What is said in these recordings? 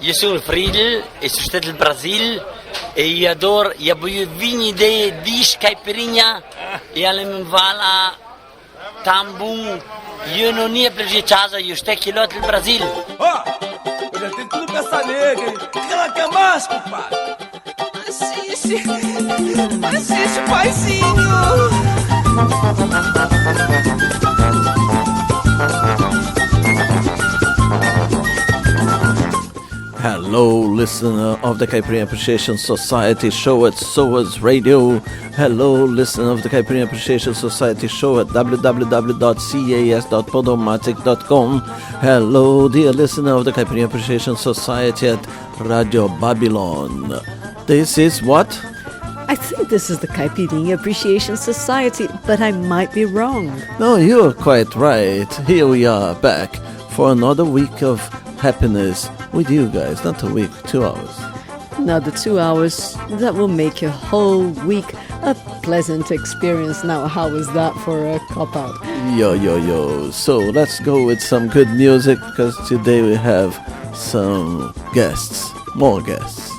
Eu sou o Friedel, eu sou do Brasil e eu adoro, eu vim de dish caipirinha e ela me fala tão bom. Eu não ia para casa, eu estou aqui do Brasil. Eu já tenho tudo pra essa nega, hein? O que ela quer mais, compadre? Assiste, paizinho. Hello, listener of the Caipirinha Appreciation Society show at SOAS Radio. Hello, listener of the Caipirinha Appreciation Society show at www.cas.podomatic.com. Hello, dear listener of the Caipirinha Appreciation Society at Radio Babylon. This is what? I think this is the Caipirinha Appreciation Society, but I might be wrong. No, you're quite right. Here we are back for another week of happiness with you guys. Not a week, 2 hours. Another 2 hours, that will make your whole week a pleasant experience. Now, how is that for a cop-out? Yo. So let's go with some good music, because today we have some guests, more guests.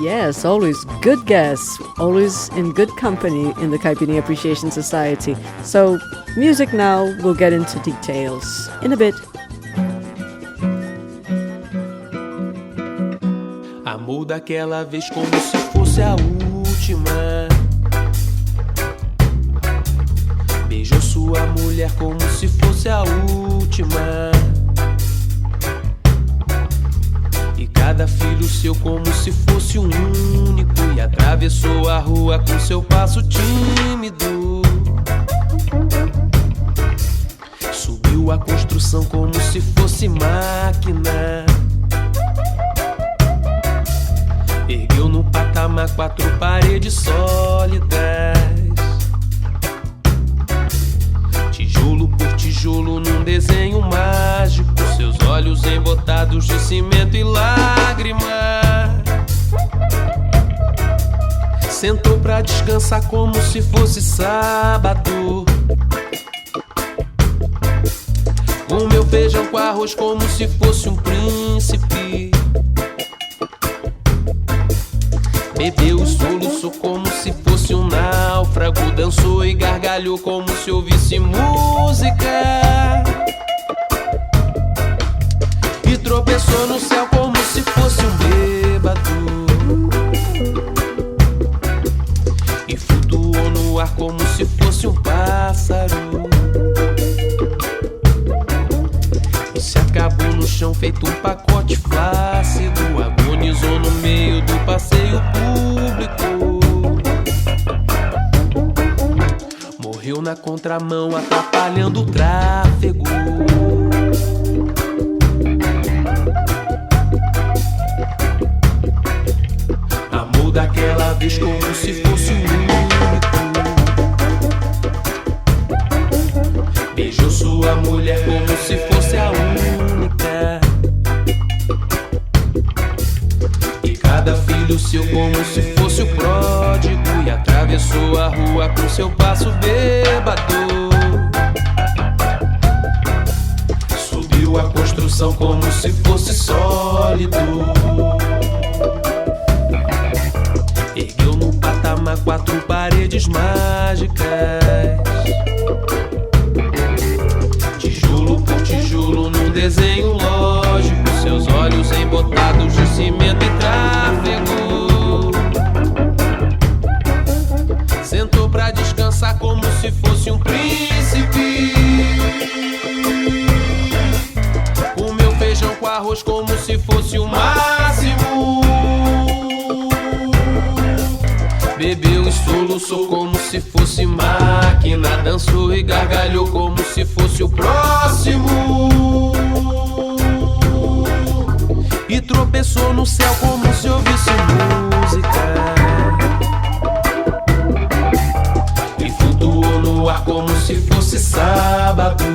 Yes, always good guests, always in good company in the Caipirinha Appreciation Society. So, music now, we'll get into details in a bit. Amor daquela vez como se fosse a última. Beijou sua mulher como se fosse a última. E cada filho seu como se fosse um único. E atravessou a rua com seu passo tímido. Subiu a construção como se fosse máquina. Ergueu no patamar 4 paredes sólidas. Tijolo por tijolo num desenho mágico. Seus olhos embotados de cimento e lágrimas. Sentou pra descansar como se fosse sábado. Comeu feijão com arroz como se fosse um príncipe. Bebeu e soluçou como se fosse um náufrago. Dançou e gargalhou como se ouvisse música. E tropeçou no céu como se fosse um bêbado. E flutuou no ar como se fosse um pássaro. E se acabou no chão feito um pacote flácido. Agonizou no meio do passeio público. Morreu na contramão atrapalhando o tráfego. Amor daquela vez como se fosse o único. Beijou sua mulher como se fosse a única. E cada filho seu como se fosse o pródigo. E atravessou a rua com seu passo bêbado. Subiu a construção como se fosse sólido. Ergueu no patamar 4 paredes mágicas. Tijolo por tijolo num desenho lógico. Seus olhos embotados de cimento e tráfego. Sentou pra descansar como se fosse um príncipe. Comeu feijão com arroz como se fosse o máximo. Bebeu e soluçou como se fosse máquina. Dançou e gargalhou como se fosse o próximo. E tropeçou no céu como se ouvisse música. E flutuou no ar como se fosse sábado.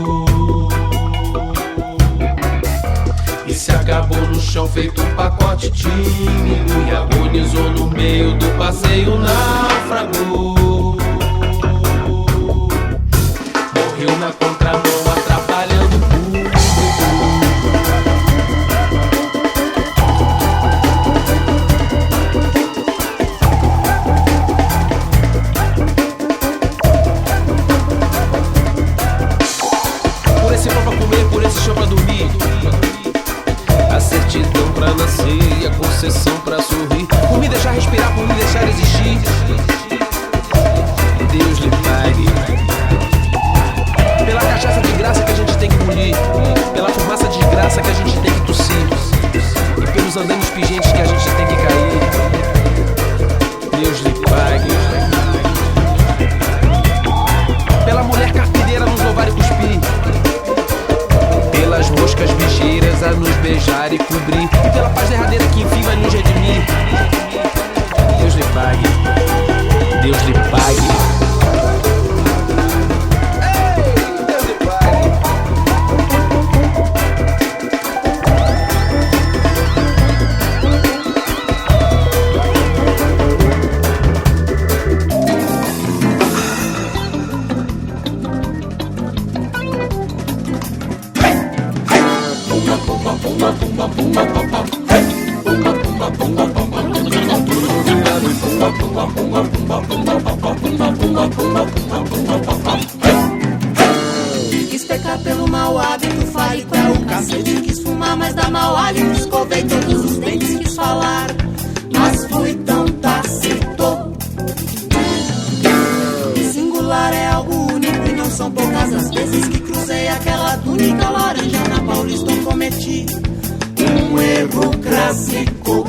E se acabou no chão feito um pacote tímido. E agonizou no meio do passeio náufrago. Morreu na contramão atrapalhando o público. exceção pra sorrir, por me deixar respirar, por me deixar existir. Deus lhe pague pela cachaça de graça que a gente tem que engolir, pela fumaça de graça que a gente tem que tossir, e pelos andames pingentes que a gente tem que cair. Deus lhe pague pela mulher carpideira nos louvar e cuspir, pelas moscas bicheiras a nos beijar e cobrir, e pela paz derradeira que enfim vai nos redimir. Deus lhe pague, Deus lhe pague. Quis pecar pelo mau hábito, fale pra o cacete. Quis fumar, mas dá mau hálito. Escovei todos os dentes, quis falar, mas fui tão tácito. Singular é algo único e não são poucas as vezes que cruzei aquela túnica laranja na Paulista. Eu cometi um erro clássico.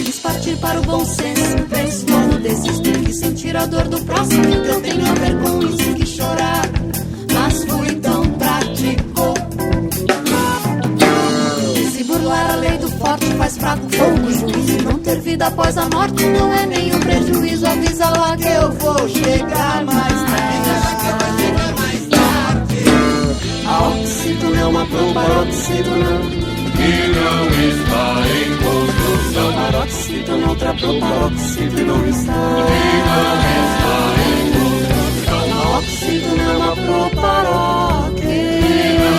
Quis partir para o bom senso, penso, logo desisto. Quis sentir a dor do próximo, que eu tenho a ver com isso. Quis chorar, mas fui tão prático. Se burlar a lei do forte faz fraco fogo, juízo. Não ter vida após a morte não é nenhum prejuízo. Avisa lá que eu vou chegar mais tarde. A oxítona é uma proparoxítona que não está em construção. Paroxítona é outra proparoxítona e não está. em construção. A oxítona é uma proparoxítona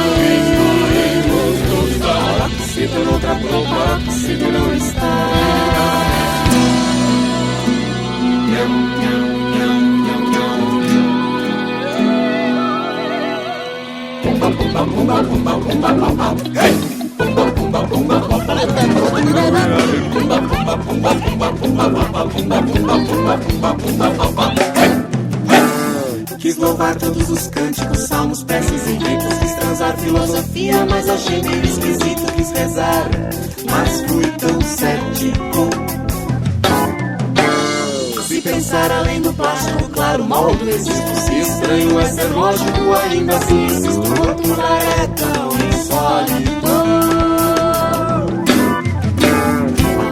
que não está em construção. Paroxítona é outra proparoxítona e não está. Quis louvar todos os cânticos, salmos, preces e ritos. Quis transar filosofia, mas achei meio esquisito. Quis rezar, mas fui tão cético. Se pensar além do plástico, claro, moldo existo. Se estranho é ser lógico, ainda assim insisto. O outro lar é tão insólito.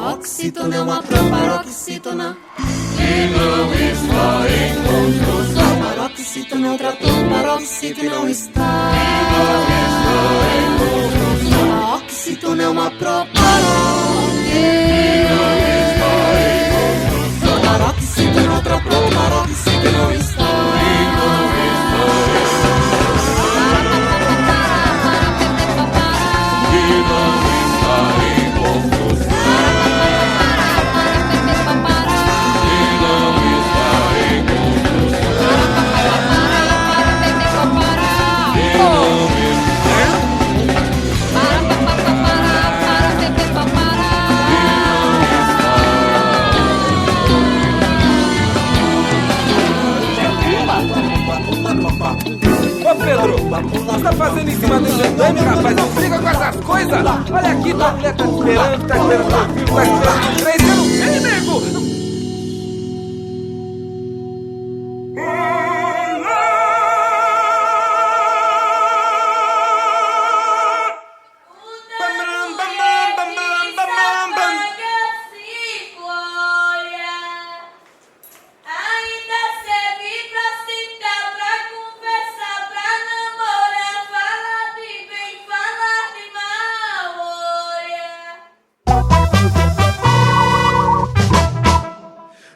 A oxítona é uma proparoxítona que não está em construção. Paroxítona é outra proparoxítona e não está. em construção. A oxítona é uma proparoxítona que não está em construção. Paroxítona é outra proparoxítona e não está. Ô Pedro, o que você tá fazendo em cima desse andame, rapaz? Não fica com essas coisas! Olha aqui, tua mulher tá esperando teu filho, tá esperando o trem, você não vem, nego!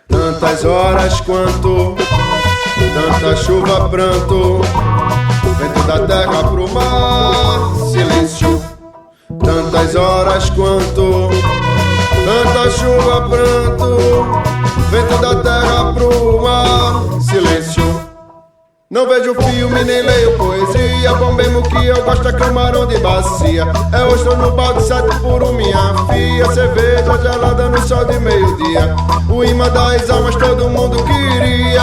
Tantas horas quanto, tanta chuva, pranto, vento da terra pro mar, silêncio. Tantas horas quanto, tanta chuva, pranto, vento da terra pro mar, silêncio. Não vejo filme nem leio poesia, bom mesmo que eu gosto é camarão de bacia. É ostro no balde, 7 por 1, minha filha. Cerveja gelada no sol de meio-dia. O imã das almas todo mundo queria.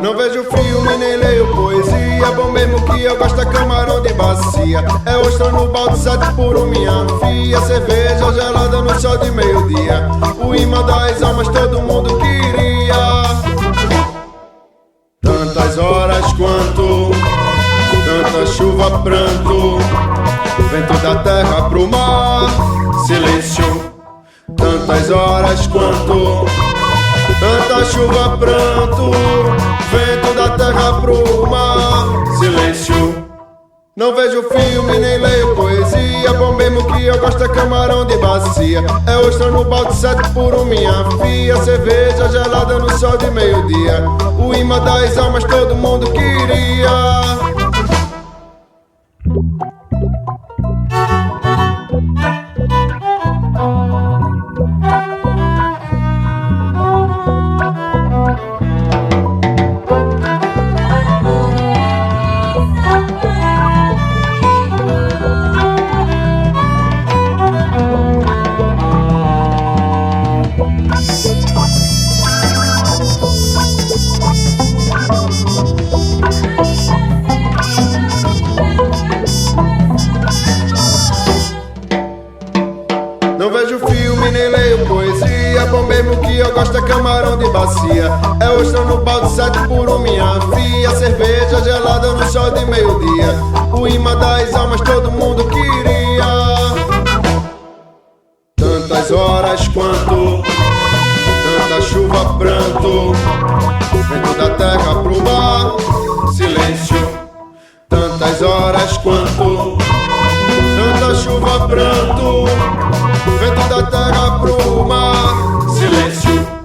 Não vejo filme nem leio poesia, bom mesmo que eu gosto é camarão de bacia. É ostro no balde, 7 por 1, minha filha. Cerveja gelada no sol de meio-dia. O imã das almas todo mundo queria. Tantas horas quanto, tanta chuva, pranto, vento da terra pro mar, silêncio. Tantas horas quanto, tanta chuva, pranto, vento da terra pro mar, silêncio. Não vejo filme nem leio poesia, bom mesmo que eu gosto é camarão de bacia. É ostro no balde, 7 por 1, minha filha. Cerveja gelada no sol de meio-dia. O imã das almas todo mundo queria. Não vejo filme nem leio poesia, bom mesmo que eu gosto é camarão de bacia. É ostro no balde, 7 por 1, minha filha. Cerveja gelada no sol de meio-dia. O imã das almas todo mundo queria. Tantas horas quanto, tanta chuva, pranto, vento da terra pro mar, silêncio. Tantas horas quanto, tanta chuva, pranto, vento da terra pro mar, silêncio.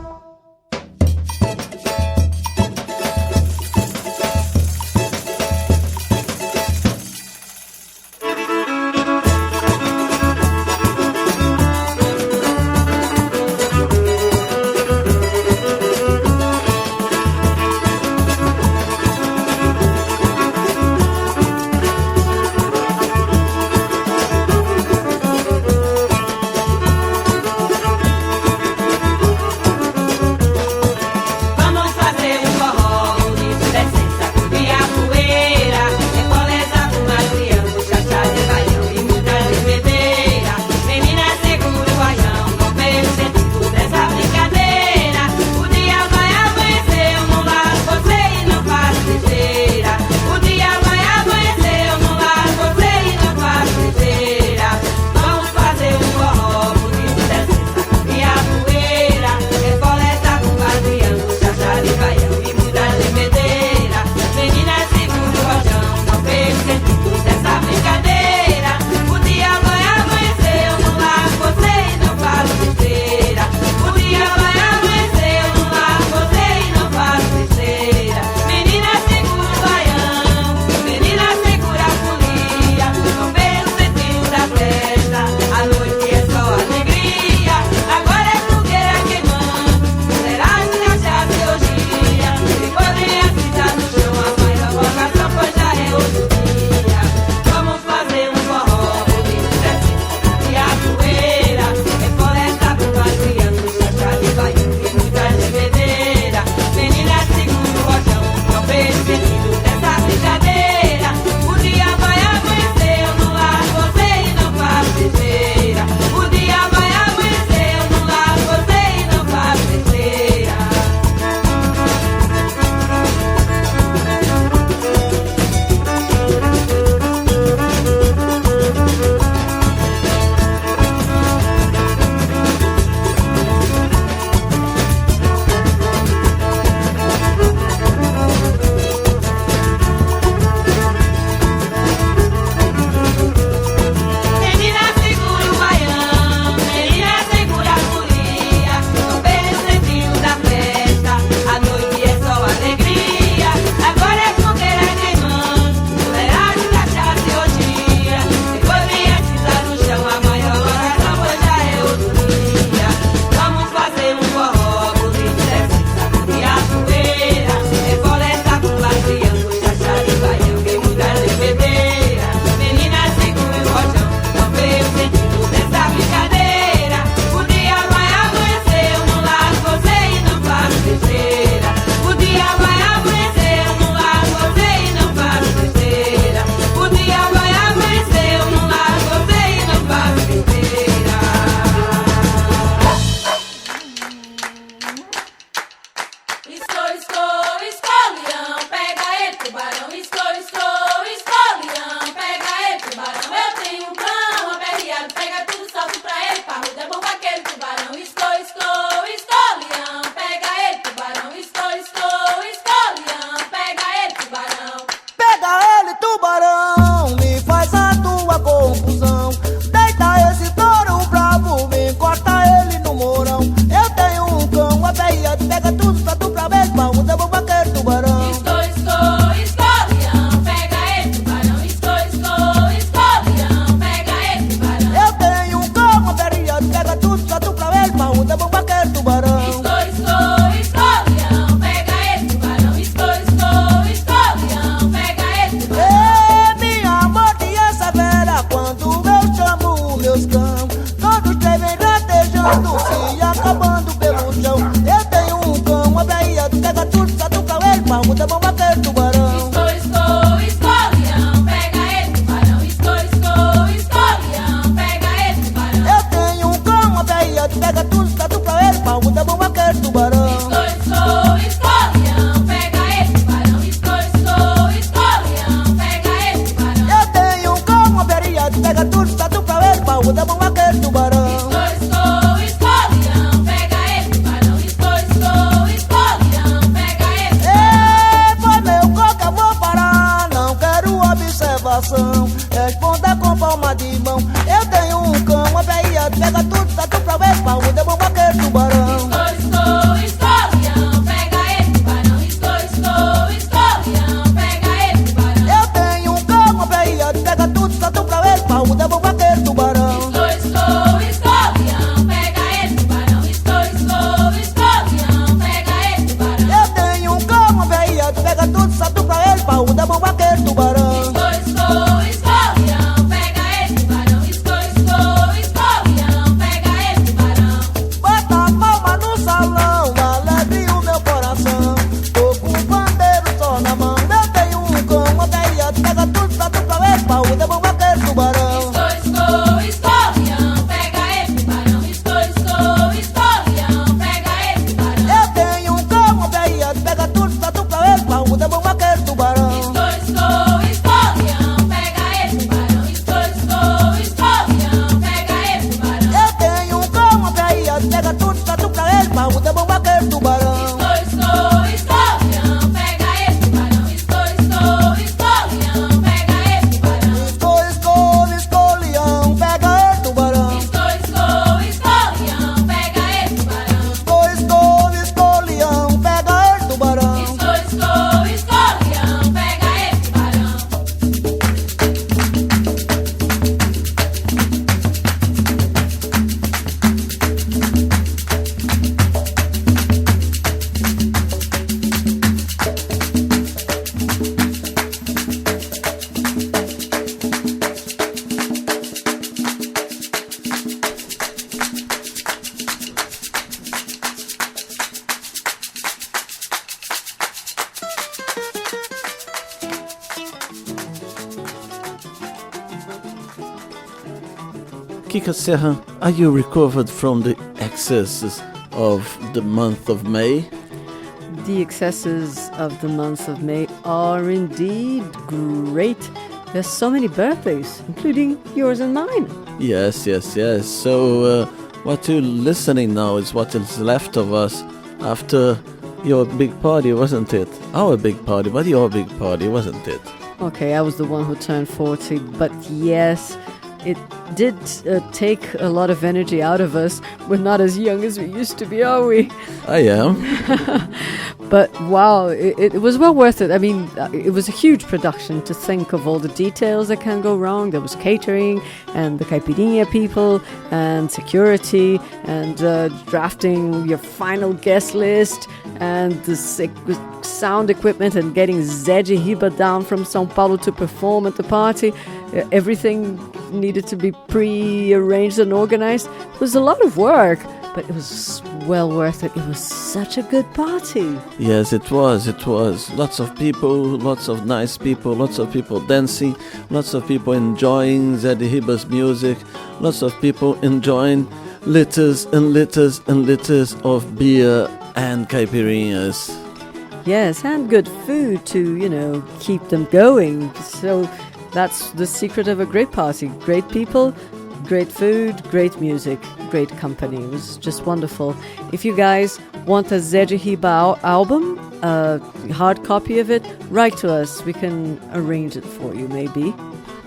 tudo se acabando pelo chão. Eu tenho um cão, uma veia, pega tudo, satuca ele, parruda, bomba, aquele tubarão. Escolião, pega ele, tubarão. Escolião, pega ele, tubarão. Eu tenho um cão, uma veia, pega tudo, satuca ele, parruda, bomba, aquele tubarão. Escolião, pega ele, tubarão. Escolião, pega ele, tubarão. Eu tenho um cão, uma veia, pega tudo, satuca ele, parruda, bomba, aquele tubarão. Escolião, pega ele, tubarão. Escolião, pega ele. Foi meu coco, eu vou parar, não quero observação. Responda com palma de mão. Eu tenho um cão, uma veia, pega tudo, tatu pra ver, parruda, bomba, aquele tubarão. Escolião, pega ele, tubarão. Escolião, pega ele, tubarão. Eu tenho um cão, uma veia, pega tudo, tatu pra ver, parruda, bomba, aquele tubarão. Escolião, pega ele, tubarão. Escolião, pega ele, tubarão. Eu tenho um cão, uma veia, pega tudo, tatu pra ver, parruda, bomba, aquele tubarão. Escolião, pega ele, tubarão. Escolião, pega ele, tubarão. Bota a palma no salão, alegre o meu coração. Tô com um pandeiro só na mão. Eu tenho um cão, uma veia, pega tudo, tatu pra ver, parruda, bomba, aquele tubarão. Escolião, pega ele, tubarão. Escolião, pega ele, tubarão. Eu tenho um cão, uma veia, pega tudo, tatu pra ver, parruda, bomba, aquele tubarão. Escolião, pega ele, tubarão. Escolião, pega ele, tubarão. Eu tenho um cão, uma veia, pega tudo, tatu pra ver, parruda, bomba, aquele tubarão. Escolião, pega ele, tubarão. Escolião, pega ele, tubarão. Escolião, pega ele, tubarão. Escolião, pega ele, tubarão. Escolião, pega ele, tubarão. Escolião, pega ele, tubarão. Kika Serra, are you recovered from the excesses of the month of May? The excesses of the month of May are indeed great. There's so many birthdays, including yours and mine. Yes. So what you're listening now is what is left of us after your big party, wasn't it? Our big party, but your big party, wasn't it? Okay, I was the one who turned 40, but yes, it did take a lot of energy out of us. We're not as young as we used to be, are we? I am. But wow, it was well worth it. I mean, it was a huge production to think of all the details that can go wrong. There was catering and the Caipirinha people and security and drafting your final guest list and the sound equipment and getting Zé de Riba down from São Paulo to perform at the party. Everything needed to be pre-arranged and organized. It was a lot of work, but it was well worth it. It was such a good party. Yes, it was. Lots of people, lots of nice people, lots of people dancing, lots of people enjoying Zé de Riba's music, lots of people enjoying liters and liters and liters of beer and caipirinhas. Yes, and good food to, keep them going. So that's the secret of a great party. Great people, great food, great music, great company. It was just wonderful. If you guys want a Zé de Riba album, a hard copy of it, write to us. We can arrange it for you, maybe.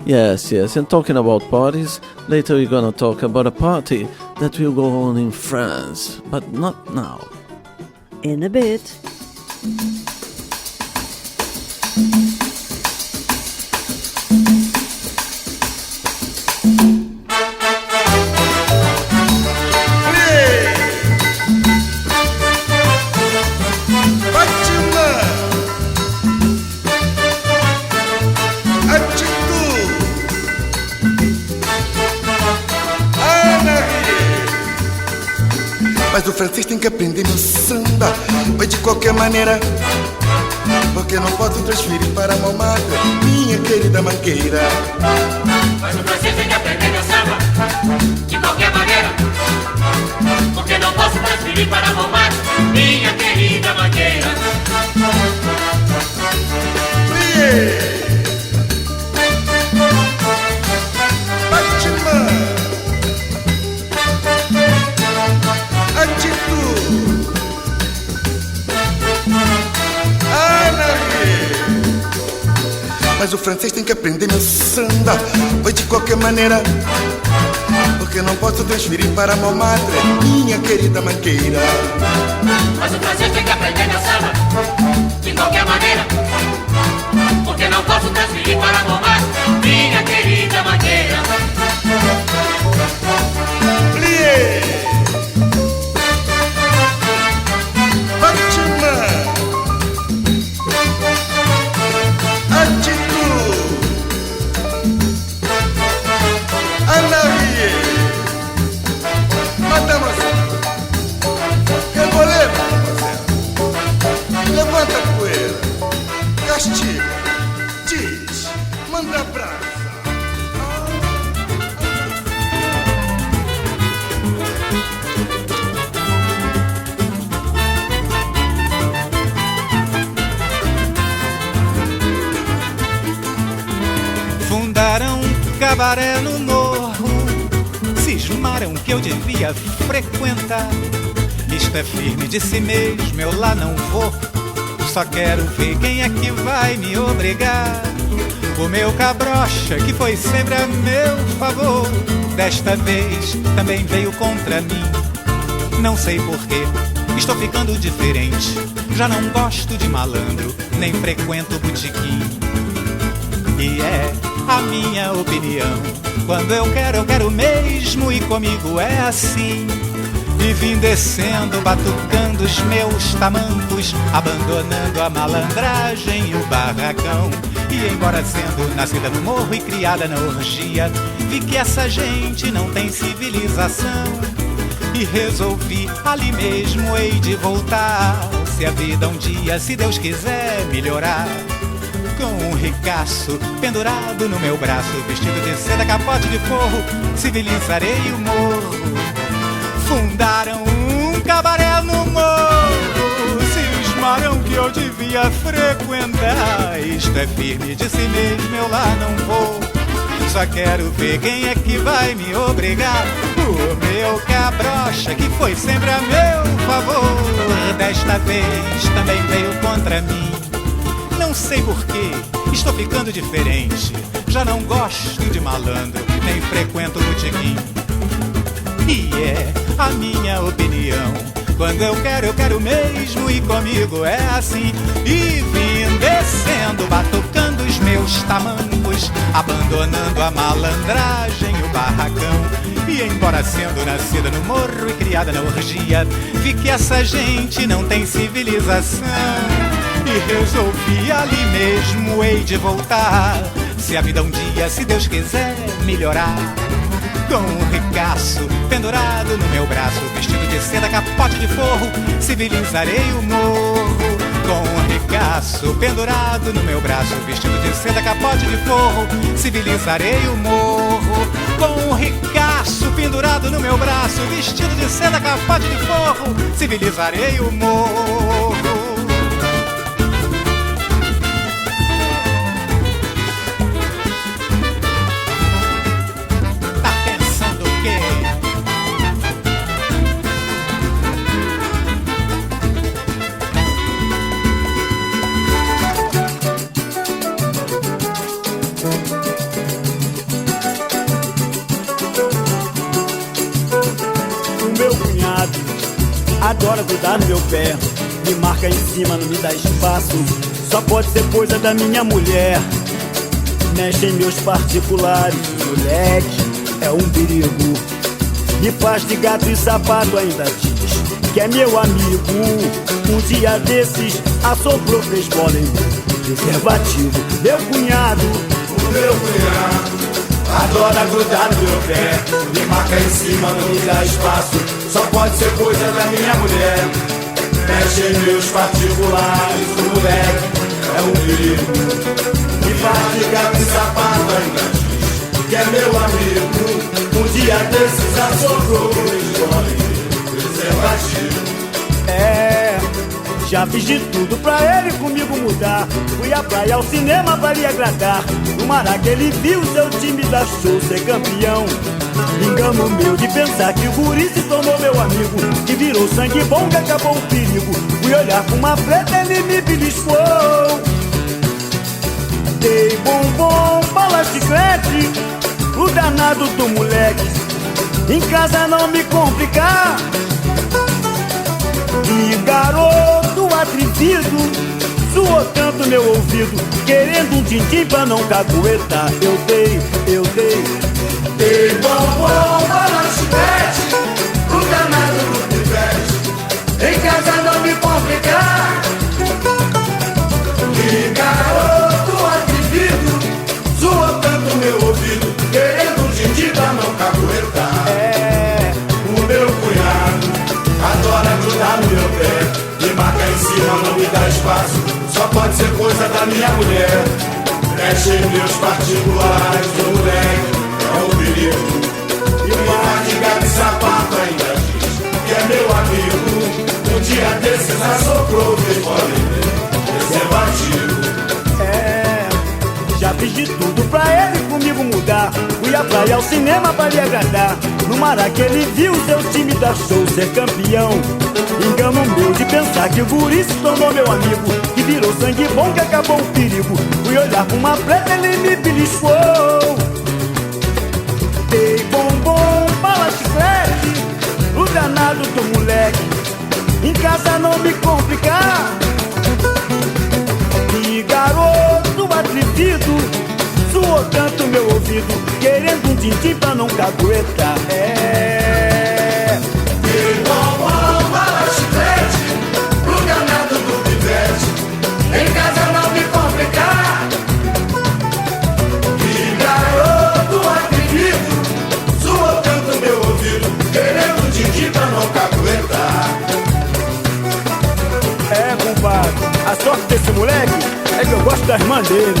Yes. And talking about parties, later we're gonna talk about a party that will go on in France, but not now. In a bit. Mas o francês tem que aprender meu samba. Mas de qualquer maneira, porque não posso transferir para Montmartre, minha querida Mangueira. Mas o francês tem que aprender meu samba. De qualquer maneira, porque não posso transferir para Montmartre, minha querida Mangueira. Batman, atitude, mas o francês tem que aprender meu samba. Pois de qualquer maneira, porque não posso transferir para Montmartre, minha querida Mangueira. Mas o francês tem que aprender meu samba. De qualquer maneira, porque não posso transferir para Montmartre, minha querida Mangueira. Plié, Batman, atitude, Anarie, mademoiselle, rebolê, mademoiselle, levanta a poeira, castiga, diz, manda brasa. Fundaram um cabaré no morro, cismaram que eu devia frequentar. Isto é firme de si mesmo, eu lá não vou. Só quero ver quem é que vai me obrigar. O meu cabrocha, que foi sempre a meu favor, desta vez também veio contra mim. Não sei porquê, estou ficando diferente. Já não gosto de malandro, nem frequento botequim. E é a minha opinião, quando eu quero mesmo, e comigo é assim. E vim descendo, batucando os meus tamancos, abandonando a malandragem e o barracão. E embora sendo nascida no morro e criada na orgia, vi que essa gente não tem civilização. E resolvi ali mesmo hei de voltar, se a vida um dia, se Deus quiser, melhorar. Com um ricaço pendurado no meu braço, vestido de seda, capote de forro, civilizarei o morro. Fundaram um cabaré no morro, cismaram que eu devia frequentar. Isto é firme de si mesmo, eu lá não vou. Só quero ver quem é que vai me obrigar. O meu cabrocha, que foi sempre a meu favor, desta vez também veio contra mim. Não sei porquê, estou ficando diferente. Já não gosto de malandro, nem frequento botequim. E é a minha opinião, quando eu quero mesmo, e comigo é assim. E vim descendo, batucando os meus tamancos, abandonando a malandragem e o barracão. E embora sendo nascida no morro e criada na orgia, vi que essa gente não tem civilização. E resolvi ali mesmo hei de voltar, se a vida um dia, se Deus quiser, melhorar. Com um ricaço pendurado no meu braço, vestido de seda, capote de forro, civilizarei o morro. Com um ricaço pendurado no meu braço, vestido de seda, capote de forro, civilizarei o morro. Com um ricaço pendurado no meu braço, vestido de seda, capote de forro, civilizarei o morro. Adora grudar no meu pé, me marca em cima, não me dá espaço. Só pode ser coisa da minha mulher. Mexe em meus particulares, moleque, é um perigo. Me faz de gato e sapato, ainda diz que é meu amigo. Um dia desses assoprou 3 bolas em preservativo. Meu cunhado, o meu cunhado, adora grudar no meu pé, me marca em cima, não me dá espaço, só pode ser coisa da minha mulher. Mexe em meus particulares, o moleque é um perigo, me faz de gato e sapato, ainda diz que é meu amigo. Um dia desses assoprou, escolhe preservativo. Já fiz de tudo pra ele comigo mudar. Fui à praia, ao cinema pra lhe agradar. No Maraca ele viu seu time dar show ser campeão. Engano meu de pensar que o guri se tornou meu amigo, que virou sangue bom, que acabou o perigo. Fui olhar pra uma preta, ele me beliscou. Dei bombom, bala, chiclete, o danado do moleque. Em casa não me complicar. Que garoto atrevido, suou tanto meu ouvido, querendo um tintim pra não caguetar. Eu dei bombom, bala, chiclete, o danado do pivete. Em casa não me complicar. Que garoto atrevido, suou tanto meu ouvido, querendo um tintim pra não caguetar. O meu cunhado adora grudar no meu pé, me marca em cima, não me dá espaço, só pode ser coisa da minha mulher. Mexe em meus particulares, o moleque é um perigo, e o mar de gato e sapato ainda diz que é meu amigo. Um dia desses assoprou, preservativo. Já fiz de tudo pra ele comigo mudar. Fui à praia, ao cinema pra lhe agradar. No Maraca ele viu seu time dar show ser campeão. Engano meu de pensar que o guri se tornou meu amigo, que virou sangue bom, que acabou o perigo. Fui olhar pra uma preta, ele me beliscou. Dei bombom, bala, chiclete, o danado do moleque. Em casa não me complicar. Que garoto atrevido, suou tanto meu ouvido, querendo um tintim pra não caguetar. Que bombom, bala, chiclete, pro danado do pivete. Em casa não me complicar. Que garoto atrevido, suou tanto meu ouvido, querendo um tintim pra não caguetar. Compadre, a sorte desse moleque é que eu gosto da irmã dele.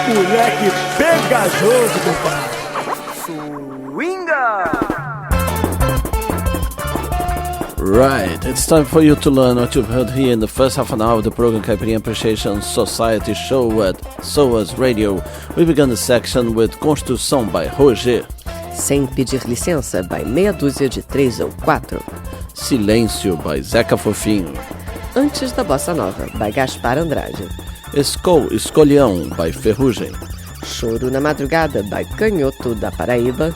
Moleque pegajoso, compadre. Swinga! Right, it's time for you to learn what you've heard here in the first half an hour of the program Caipirinha Appreciation Society show at SOAS Radio. We began the section with Construção by Roger. Sem Pedir Licença, by Meia Dúzia de 3 ou 4. Silêncio, by Zeca Fofinho. Antes da Bossa Nova, by Gaspar Andrade. Escolhão, by Ferrugem. Choro na Madrugada, by Canhoto da Paraíba.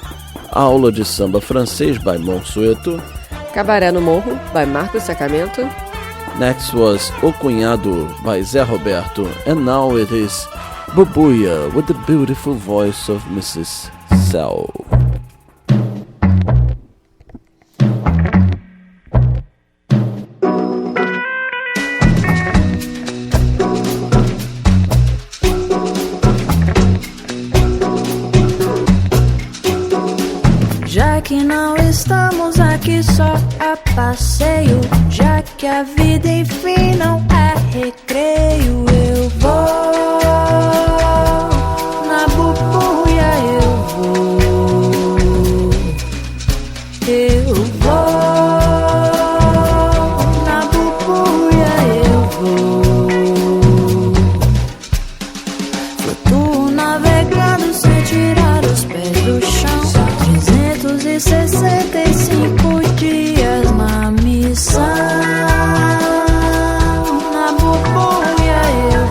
Aula de Samba Francês, by Monsueto. Cabaré no Morro, by Marcos Sacramento. Next was O Cunhado, by Zé Roberto. And now it is Bubuia, with the beautiful voice of Mrs. Cell. Já que não estamos aqui só a passeio, já que a vida enfim não é recreio, eu vou na bubuia, eu vou na bubuia, eu vou. Flutuo navegando sem tirar os pés do chão, 365 dias na missão. Na bubuia eu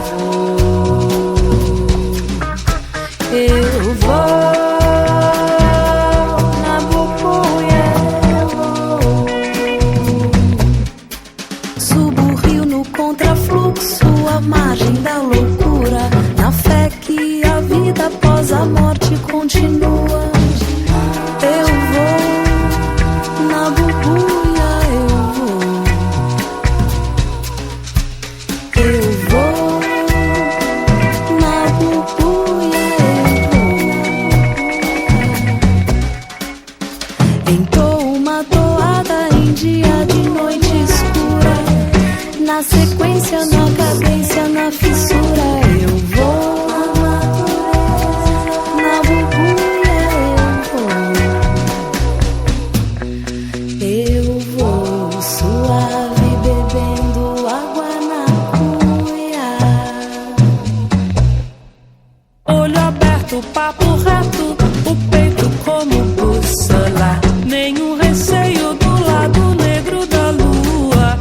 direto, papo reto, o peito como bússola. Nenhum receio do lado negro da lua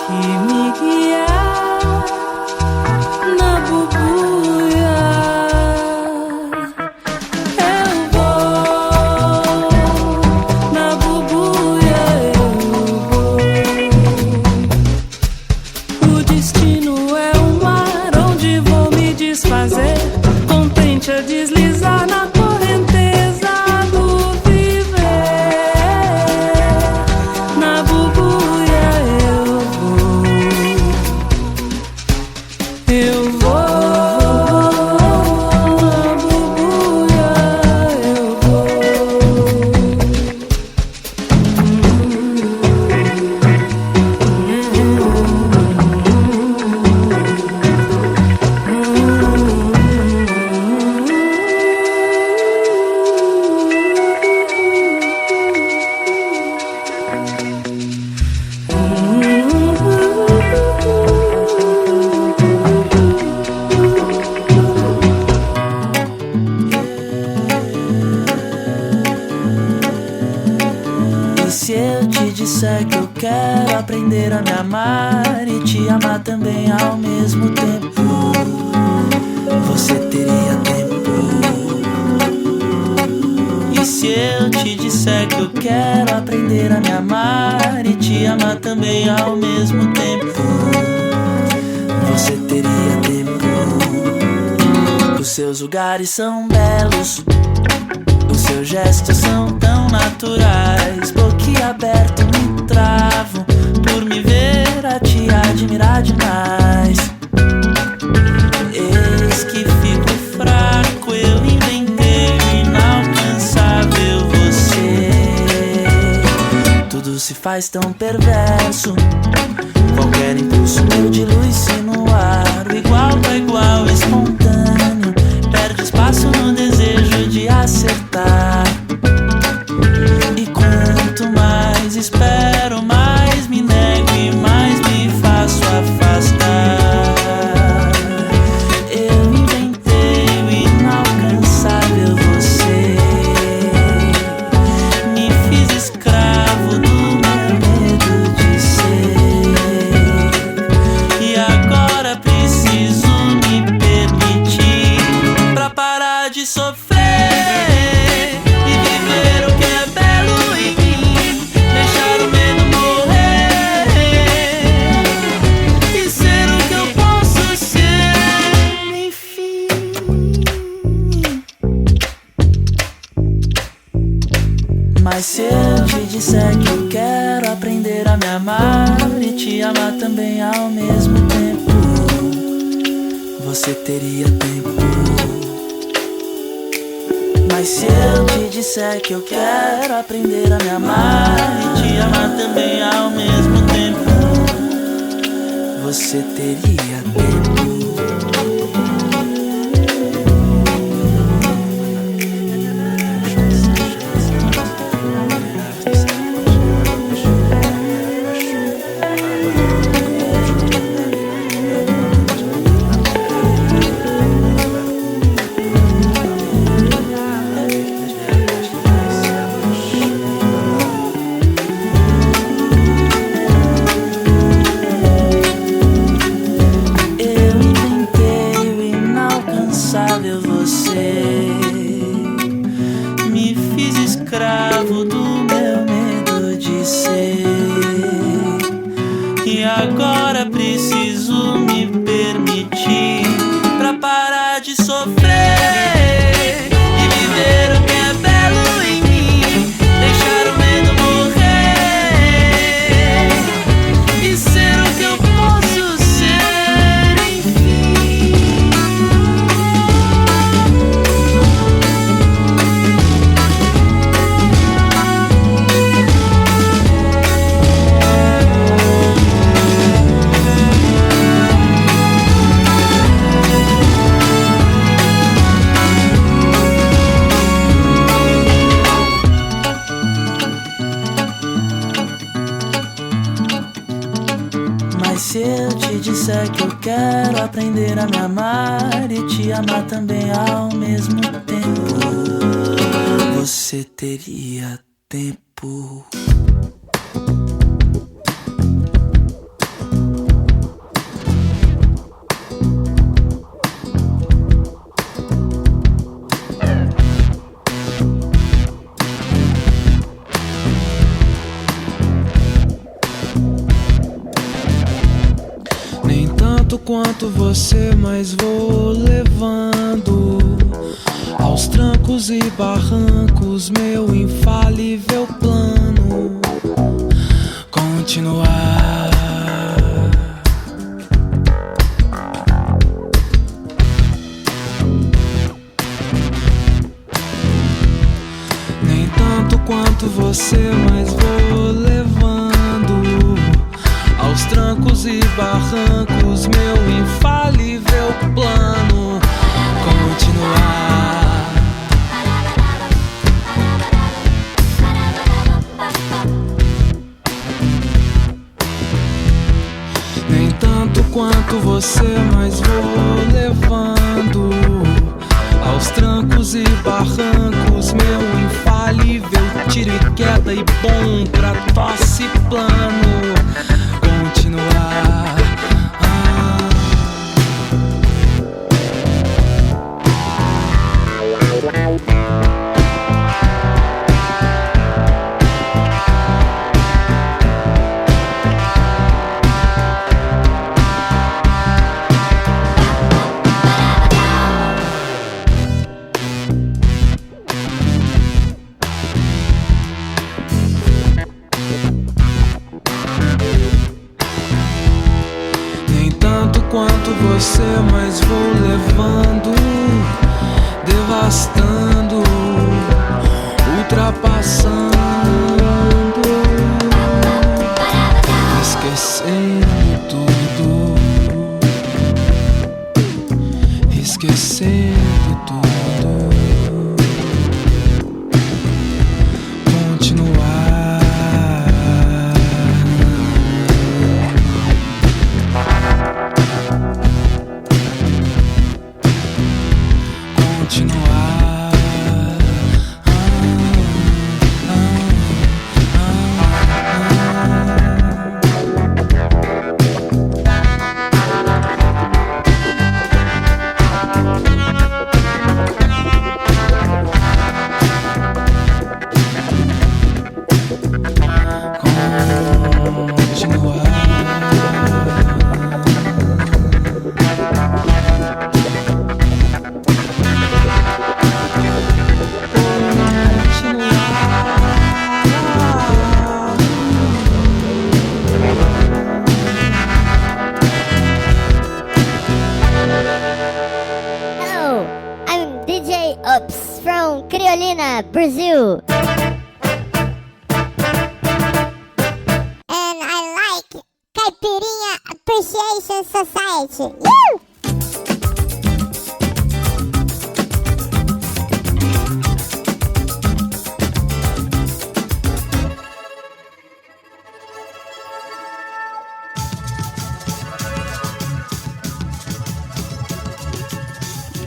que me guia na bubuia. Eu vou na bubuia, eu vou. O destino é um mar onde vou me desfazer, contente a deslizar na correnteza do viver. Na bubuia eu vou, eu vou. Na bubuia eu vou. E se eu te disser que eu quero aprender a me amar e te amar também ao mesmo tempo, você teria tempo? E se eu te disser que eu quero aprender a me amar e te amar também ao mesmo tempo, você teria tempo? Os seus lugares são belos, os seus gestos são tão naturais. Boquiaberto me travo por me ver a te admirar demais. Eis que fico fraco, eu inventei o inalcançável você. Tudo se faz tão perverso, qualquer impulso meu dilui-se no ar. O igual a igual, espontâneo, perde espaço no desejo de acertar. E quanto mais espero, mais me nego e mais me faço afastar. Eu inventei o inalcançável você, me fiz escravo do meu medo de ser. E agora preciso me permitir pra parar de sofrer e viver o que é belo em mim, deixar o medo morrer e ser o que eu posso ser, enfim. Mas se eu te disser que eu quero aprender a me amar e te amar também ao mesmo tempo, você teria tempo? Mas se eu te disser que eu quero aprender a me amar e te amar também ao mesmo tempo, você teria tempo? disser que eu quero aprender a me amar e te amar também ao mesmo tempo, você teria tempo. Quanto você, mas vou levando aos trancos e barrancos meu infalível plano continuar. Nem tanto quanto você, mas vou levando aos trancos e barrancos meu infalível plano continuar. Nem tanto quanto você, mas vou levando aos trancos e barrancos meu infalível tiro e queda e bom pra tosse plano continuar. Quanto você, mas vou levando, devastando, ultrapassando, esquecendo tudo, esquecendo tudo, continuar. Brazil. And I like Caipirinha Appreciation Society. Woo!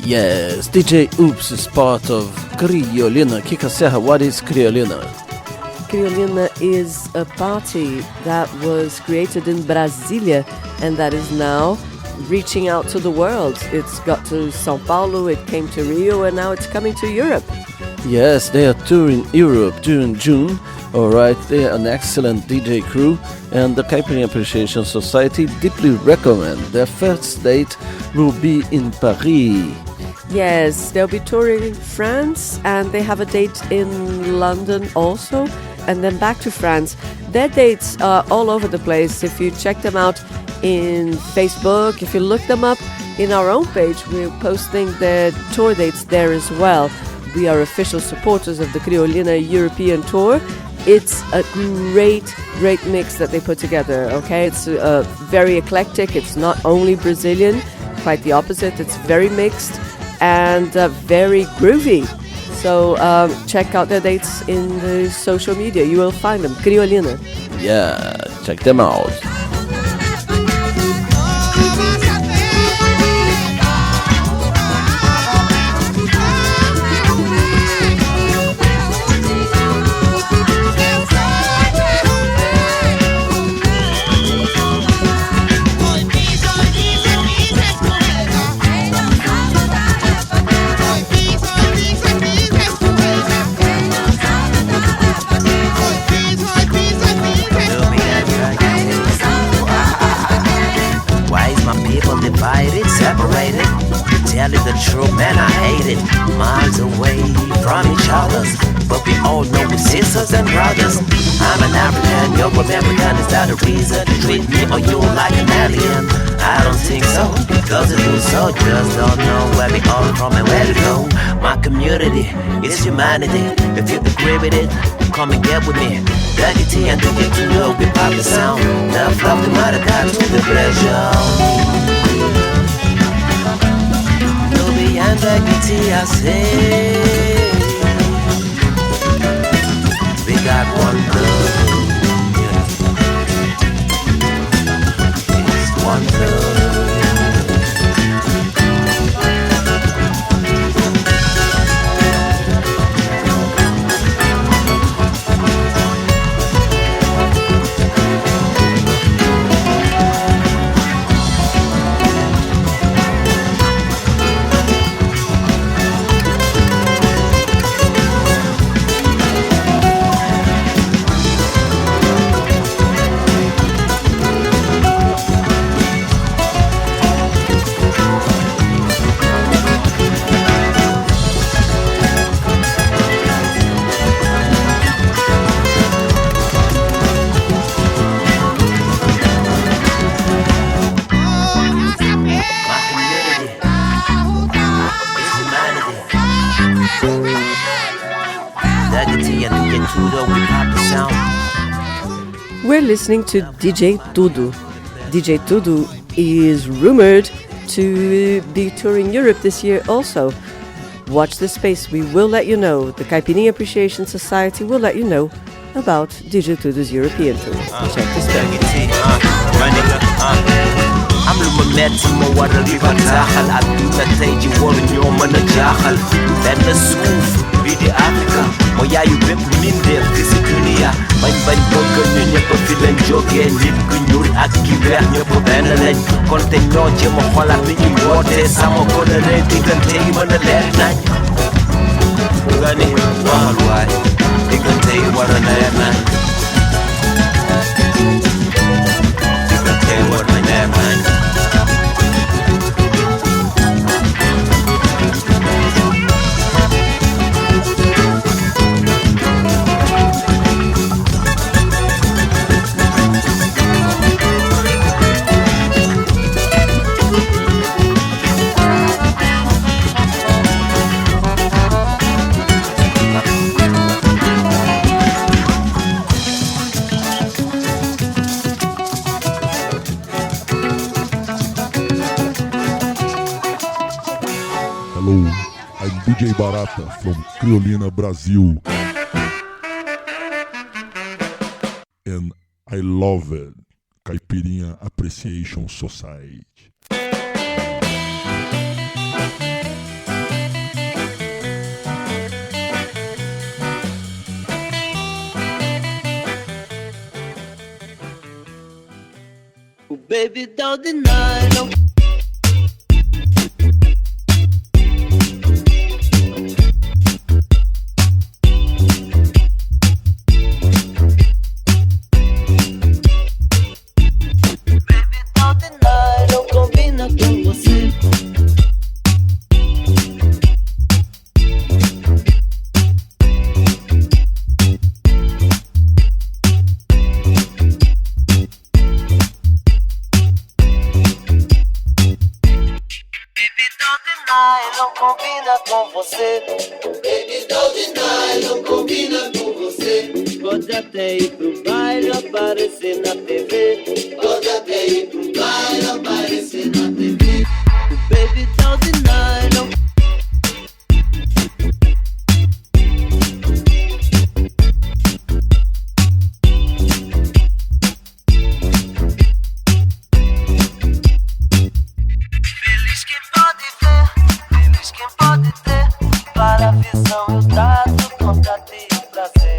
Yes, DJ Oops is part of Criolina. Kika Serra, what is Criolina? Criolina is a party that was created in Brasilia and that is now reaching out to the world. It's got to Sao Paulo, it came to Rio, and now it's coming to Europe. Yes, they are touring Europe during June. Alright, they are an excellent DJ crew, and the Caipirinha Appreciation Society deeply recommend. Their first date will be in Paris. Yes, they'll be touring France, and they have a date in London also, and then back to France. Their dates are all over the place. If you check them out in Facebook, if you look them up in our own page, we're posting their tour dates there as well. We are official supporters of the Criolina European Tour. It's a great mix that they put together, okay? It's very eclectic. It's not only Brazilian, quite the opposite. It's very mixed and very groovy. So check out their dates in the social media. You will find them. Criolina. Yeah, check them out. reality, the truth, man, I hate it. Miles away from each other, but we all know we're sisters and brothers. I'm an African, you're American. Is that a reason to treat me or you like an alien? I don't think so, because it was so. Just don't know where we all from and where to go. My community is humanity. If you agree with it, come and get with me. Daddy T and DJ Tudo, we pop the sound. Love, love, the Madagascar to the pleasure. Ruby and Daddy T, I say we got one love. It's one love. We're listening to DJ Tudo. DJ Tudo is rumored to be touring Europe this year also. Watch this space, we will let you know. The Caipirinha Appreciation Society will let you know about DJ Tudo's European tour. Check this out. Moya yu bep minde fisi dunia bañ bëgg ñu ñëpp fi leen jógee nit ku ñuul ak ki weex ñëpp benn lañ kon te ñoo jéem a xoolaat ni ñuy wootee sama ko la leen diggante yi mën a leer nañ nga ni waxal waay diggante yi war a leer nañ diggante yi war na leer nañ DJ Barata from Criolina, Brazil. And I love it. Caipirinha Appreciation Society. Baby, don't deny no. Não combina com você. Baby, don't deny, não combina com você. Pode até ir pro baile, aparecer na TV. Pode até ir pro baile, aparecer na TV. Baby, don't deny, não. Feliz quem pode ver, feliz quem pode ter. Para a visão eu trato, contato e o prazer.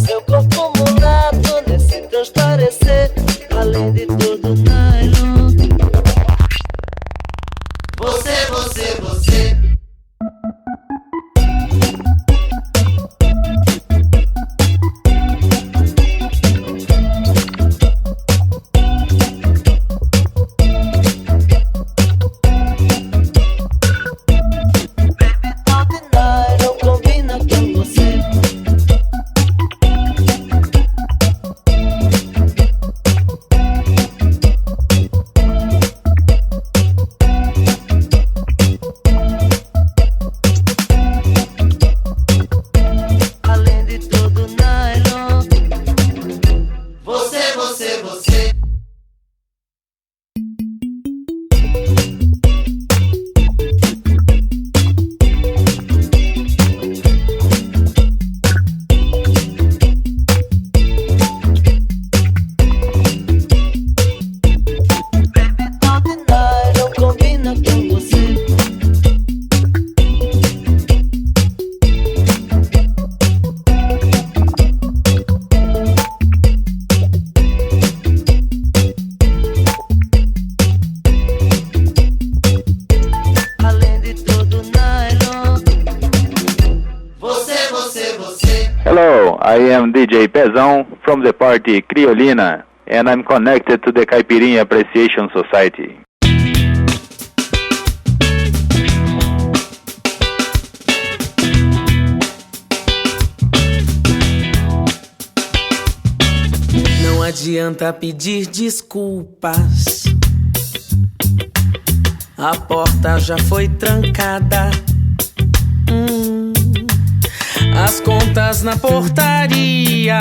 Seu corpo molado nesse transparecer. Além de tudo nylon. Você, você, você. I am DJ Pezão from the party Criolina, and I'm connected to the Caipirinha Appreciation Society. Não adianta pedir desculpas, a porta já foi trancada. As contas na portaria,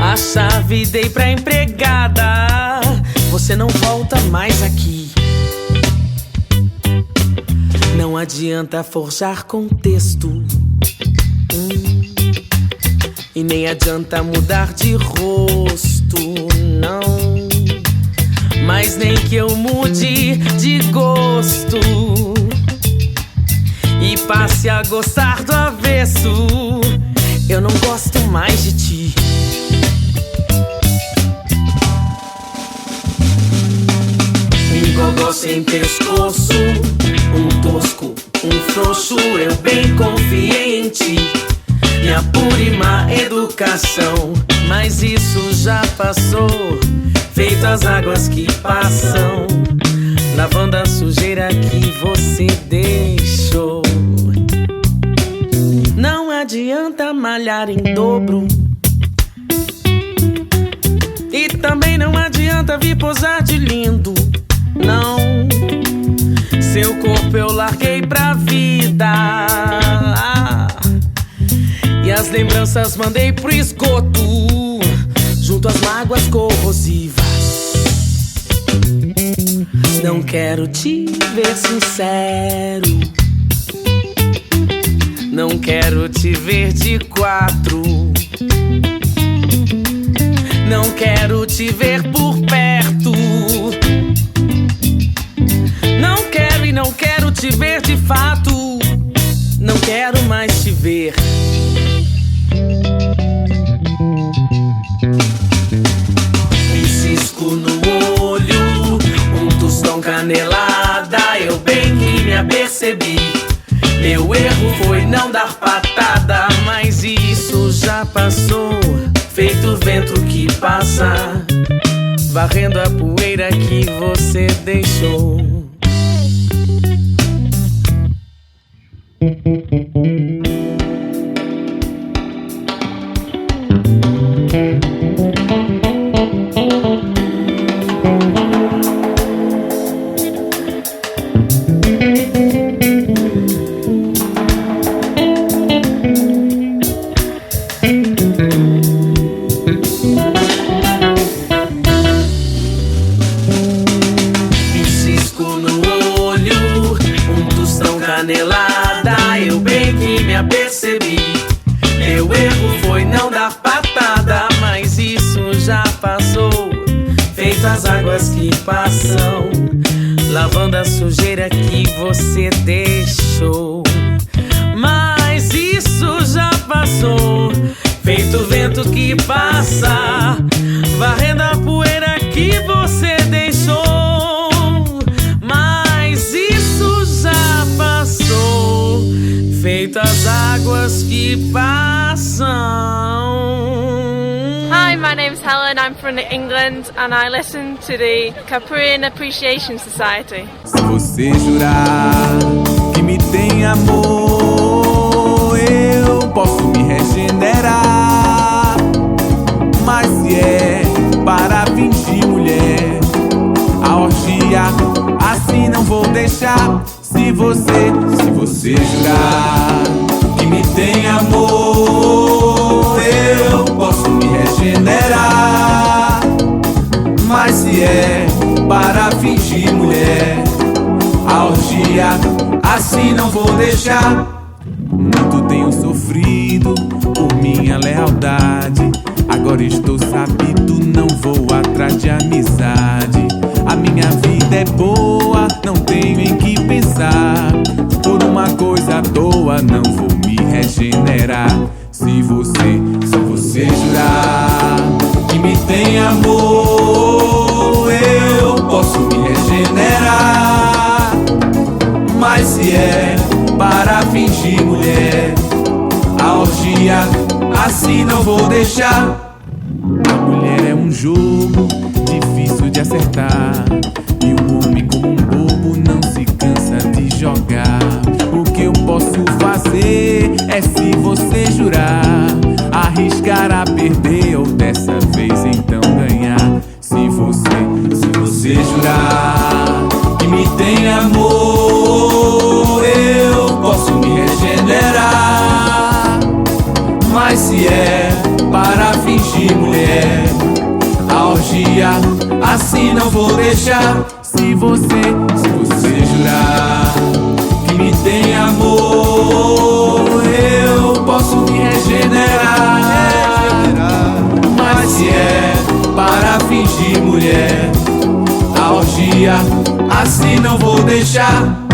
a chave dei pra empregada. Você não volta mais aqui. Não adianta forjar contexto, e nem adianta mudar de rosto, não. Mas nem que eu mude de gosto e passe a gostar do avesso, eu não gosto mais de ti. Um gogó sem pescoço, um tosco, um frouxo, eu bem confiei em ti. Minha pura e má educação, mas isso já passou, feito as águas que passam, lavando a sujeira que você deixou. Não adianta malhar em dobro, e também não adianta vir posar de lindo, não. Seu corpo eu larguei pra vida, e as lembranças mandei pro esgoto, junto às mágoas corrosivas. Não quero te ver sincero, não quero te ver de quatro, não quero te ver por perto, não quero e não quero te ver de fato, não quero mais te ver. Um cisco no olho, um tostão canelada, eu bem que me apercebi. Meu erro foi não dar patada, mas isso já passou, feito o vento que passa, varrendo a poeira que você deixou. As águas que passam, lavando a sujeira que você deixou. Mas isso já passou, feito o vento que passa, varrendo a poeira que você deixou. Mas isso já passou, feito as águas que passam. Hi, my name's Helen. I'm from England and I listen to the Caipirinha Appreciation Society. Se você jurar que me tem amor, eu posso me regenerar. Mas se é para fingir mulher, a orgia assim não vou deixar. Se você jurar que me tem amor, eu posso me regenerar. Mas se é para fingir mulher, a orgia assim não vou deixar. Muito tenho sofrido por minha lealdade, agora estou sabido, não vou atrás de amizade. A minha vida é boa, não tenho em que pensar. Por uma coisa à toa não vou me regenerar. Se você jurar que me tem amor, eu posso me regenerar. Mas se é para fingir mulher, a orgia, assim não vou deixar. A mulher é um jogo difícil de acertar, e o homem como um bobo não se cansa de jogar. O que eu posso fazer é, se você jurar, arriscar a perder ou dessa vez então ganhar. Se você jurar que me tem amor, eu posso me regenerar. Mas se é para fingir mulher, a orgia assim não vou deixar. Se você jurar que me tem amor, eu posso me regenerar. Mas se é para fingir mulher, a orgia assim não vou deixar.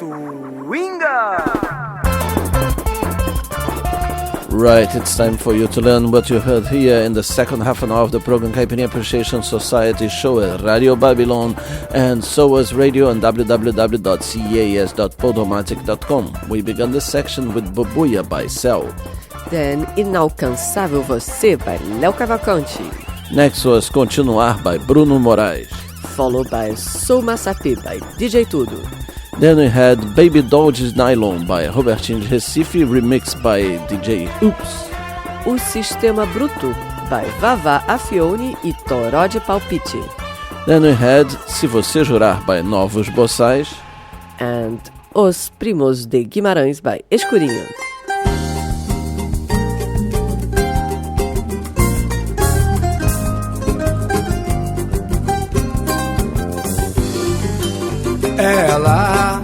swinga! Right, it's time for you to learn what you heard here in the second half an hour of the program Caipirinha Appreciation Society show at Radio Babylon and SOAS Radio on www.cas.podomatic.com. We began this section with Bubuya by Cell. Then Inalcançável Você by Léo Cavalcante. Next was Continuar by Bruno Moraes. Followed by Sou Massapi by DJ Tudo. Then we had Baby Dodge's Nylon by Robertinho de Recife, remixed by DJ Oops. O Sistema Bruto by Vavá Afione e Toró de Palpite. Then we had Se Você Jurar by Novos Boçais. And Os Primos de Guimarães by Escurinha. Ela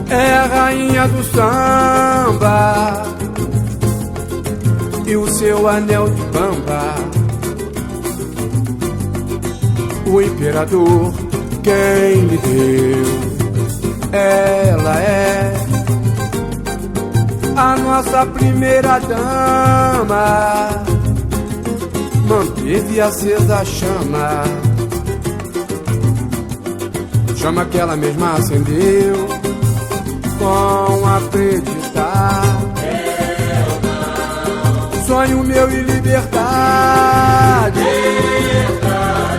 é a rainha do samba e o seu anel de bamba, o imperador quem lhe deu. Ela é a nossa primeira dama, manteve acesa a chama, chama que ela mesma acendeu com acreditar. Sonho meu e liberdade,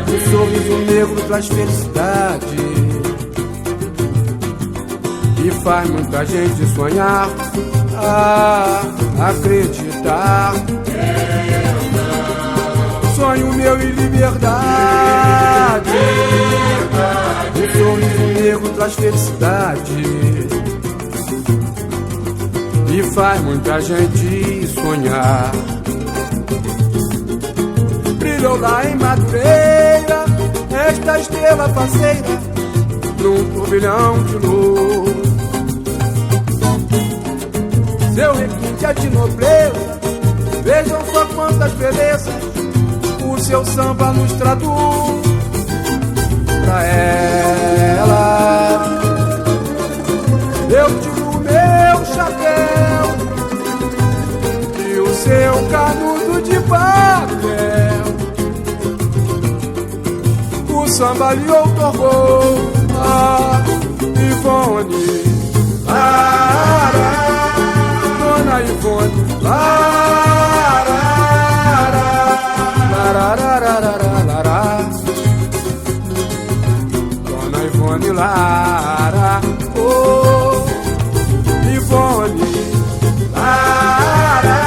um sorriso negro traz felicidade e faz muita gente sonhar, acreditar. Sonho meu e liberdade, um sorriso negro traz felicidade e faz muita gente sonhar. Brilhou lá em Madureira esta estrela faceira num turbilhão de luz. Seu requinte é de nobreza, vejam só quantas belezas o seu samba nos traduz. Pra ela eu tiro o meu chapéu e o seu canudo de papel. O samba lhe outorgou a Ivone, Dona Ivone, Dona Ivone Lara, oh, Ivone Lara,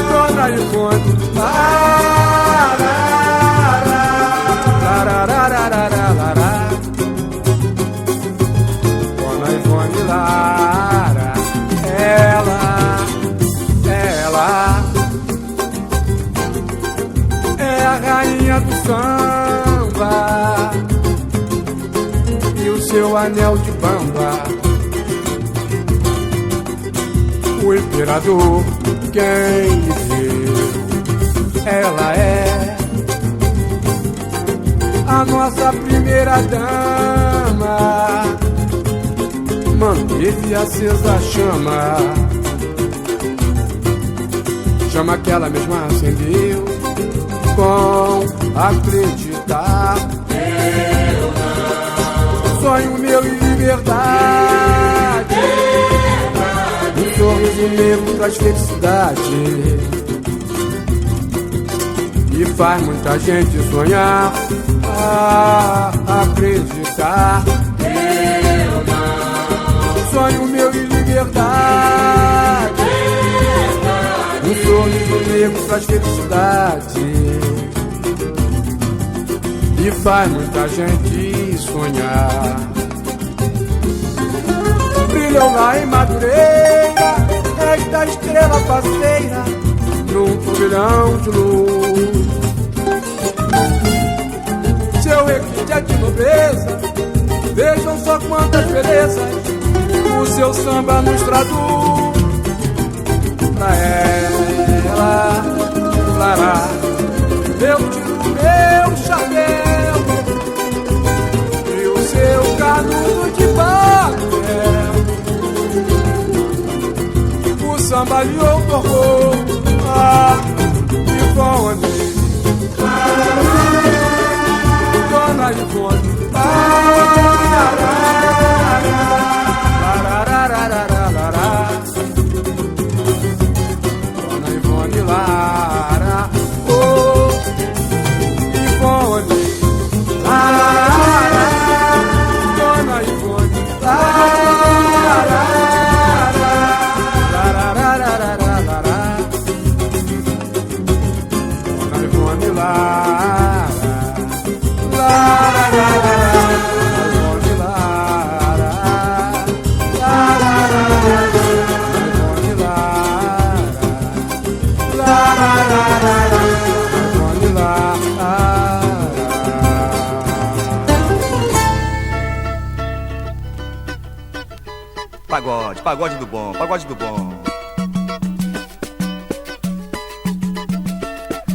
Dona Ivone Lara, Dona Ivone Lara, ela é a rainha do samba e o seu anel de bamba, o imperador quem lhe deu. Ela é a nossa primeira dama, manteve acesa a chama, chama que ela mesma acendeu com acreditar. Sonho meu e liberdade, um sorriso negro traz felicidade e faz muita gente sonhar, acreditar. Sonho meu e liberdade, um sorriso negro traz felicidade e faz muita gente sonhar. Brilhou lá em Madureira esta estrela faceira num turbilhão de luz. Seu requinte é de nobreza, vejam só quantas belezas o seu samba nos traduz. Pra ela, Lara, eu tiro o meu chapéu e o seu canudo cambaleou, tocou. Ah, Ivone, Dona Ivone, Dona Ivone Lara, oh, Ivone, Dona Ivone Lara. Pagode, pagode do bom, pagode do bom.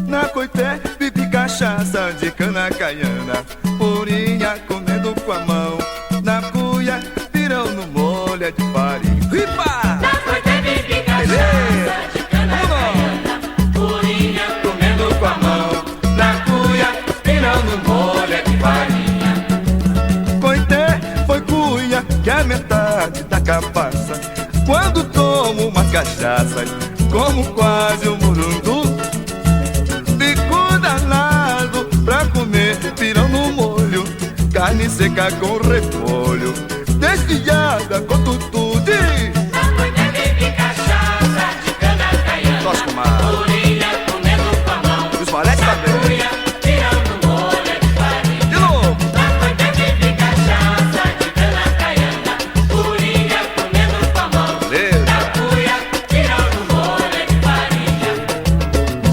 Na coité, bebi cachaça de cana caiana, purinha comendo com a mão. Na cuia, pirão no molho de farinha. Ripa! Na coité, bebi cachaça de cana caiana, purinha comendo com a mão. Na cuia, pirão no molho de farinha. Coité foi cuia, que é metade da capaça. Quando tomo uma cachaça, como quase um murundu. Fico danado pra comer pirão no molho, carne seca com repolho, desfiada com tutude. Na coité, bebi cachaça de cana caiana, Nossa, comadre. purinha comendo com a mão. Os moleques também. Pirão no molho de farinha. De novo. Na coité, bebi cachaça de cana caiana, purinha comendo com a mão. Beleza. Na cuia, pirão no molho de farinha.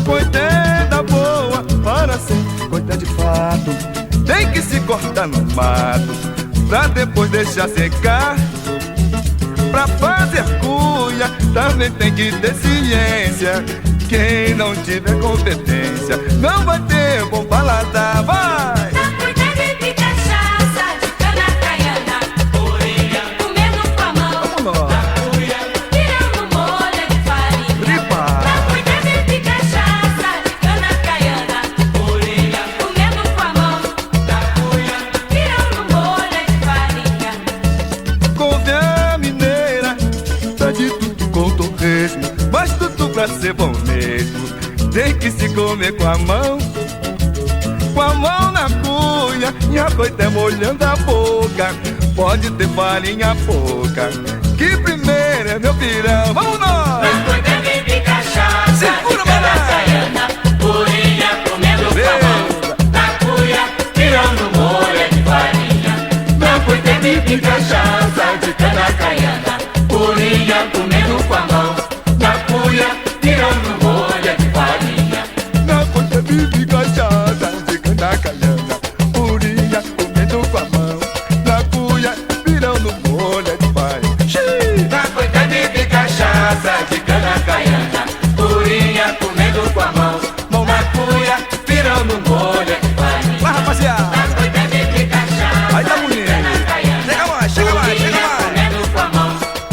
Coité da boa para ser coité de fato. Tem que se cortar no mato, pra depois deixar secar. Pra fazer cuia, também tem que ter ciência. Quem não tiver competência, não vai ter bom paladar, vai! Na coité, bebi cachaça de cana caiana, purinha comendo com a mão. Vamos lá. Na cuia, pirão no molho de farinha. Ripa! Na coité, bebi cachaça de cana caiana, purinha comendo com a mão. Na cuia, pirão no molho de farinha. Couve-a mineira, tá de tudo com torresmo, mas tudo pra ser bom mesmo tem que se comer com a mão. Com a mão na cuia e a coité molhando a boca. Pode ter farinha pouca, que primeiro é meu pirão. Vamos nós! Na coité, bebi cachaça Segura, de cana mané! caiana, purinha comendo com a mão. Na cuia, pirão no molho de farinha. Na coité, bebi cachaça de cana caiana, purinha comendo com a mão. Na cuia, pirão no molho de farinha. Na coité bibi cachaça de cana caiana, purinha comendo com a mão. Na cuia, pirão no molho de farinha. Na coité, bebi cachaça de cana caiana, purinha comendo com a mão. Na cuia, pirão no molho de farinha. Vai, rapaziada! Na coité, bebi cachaça Aí tá bonito! de cana caiana, Chega mais, chega mais, chega mais! comendo com a mão.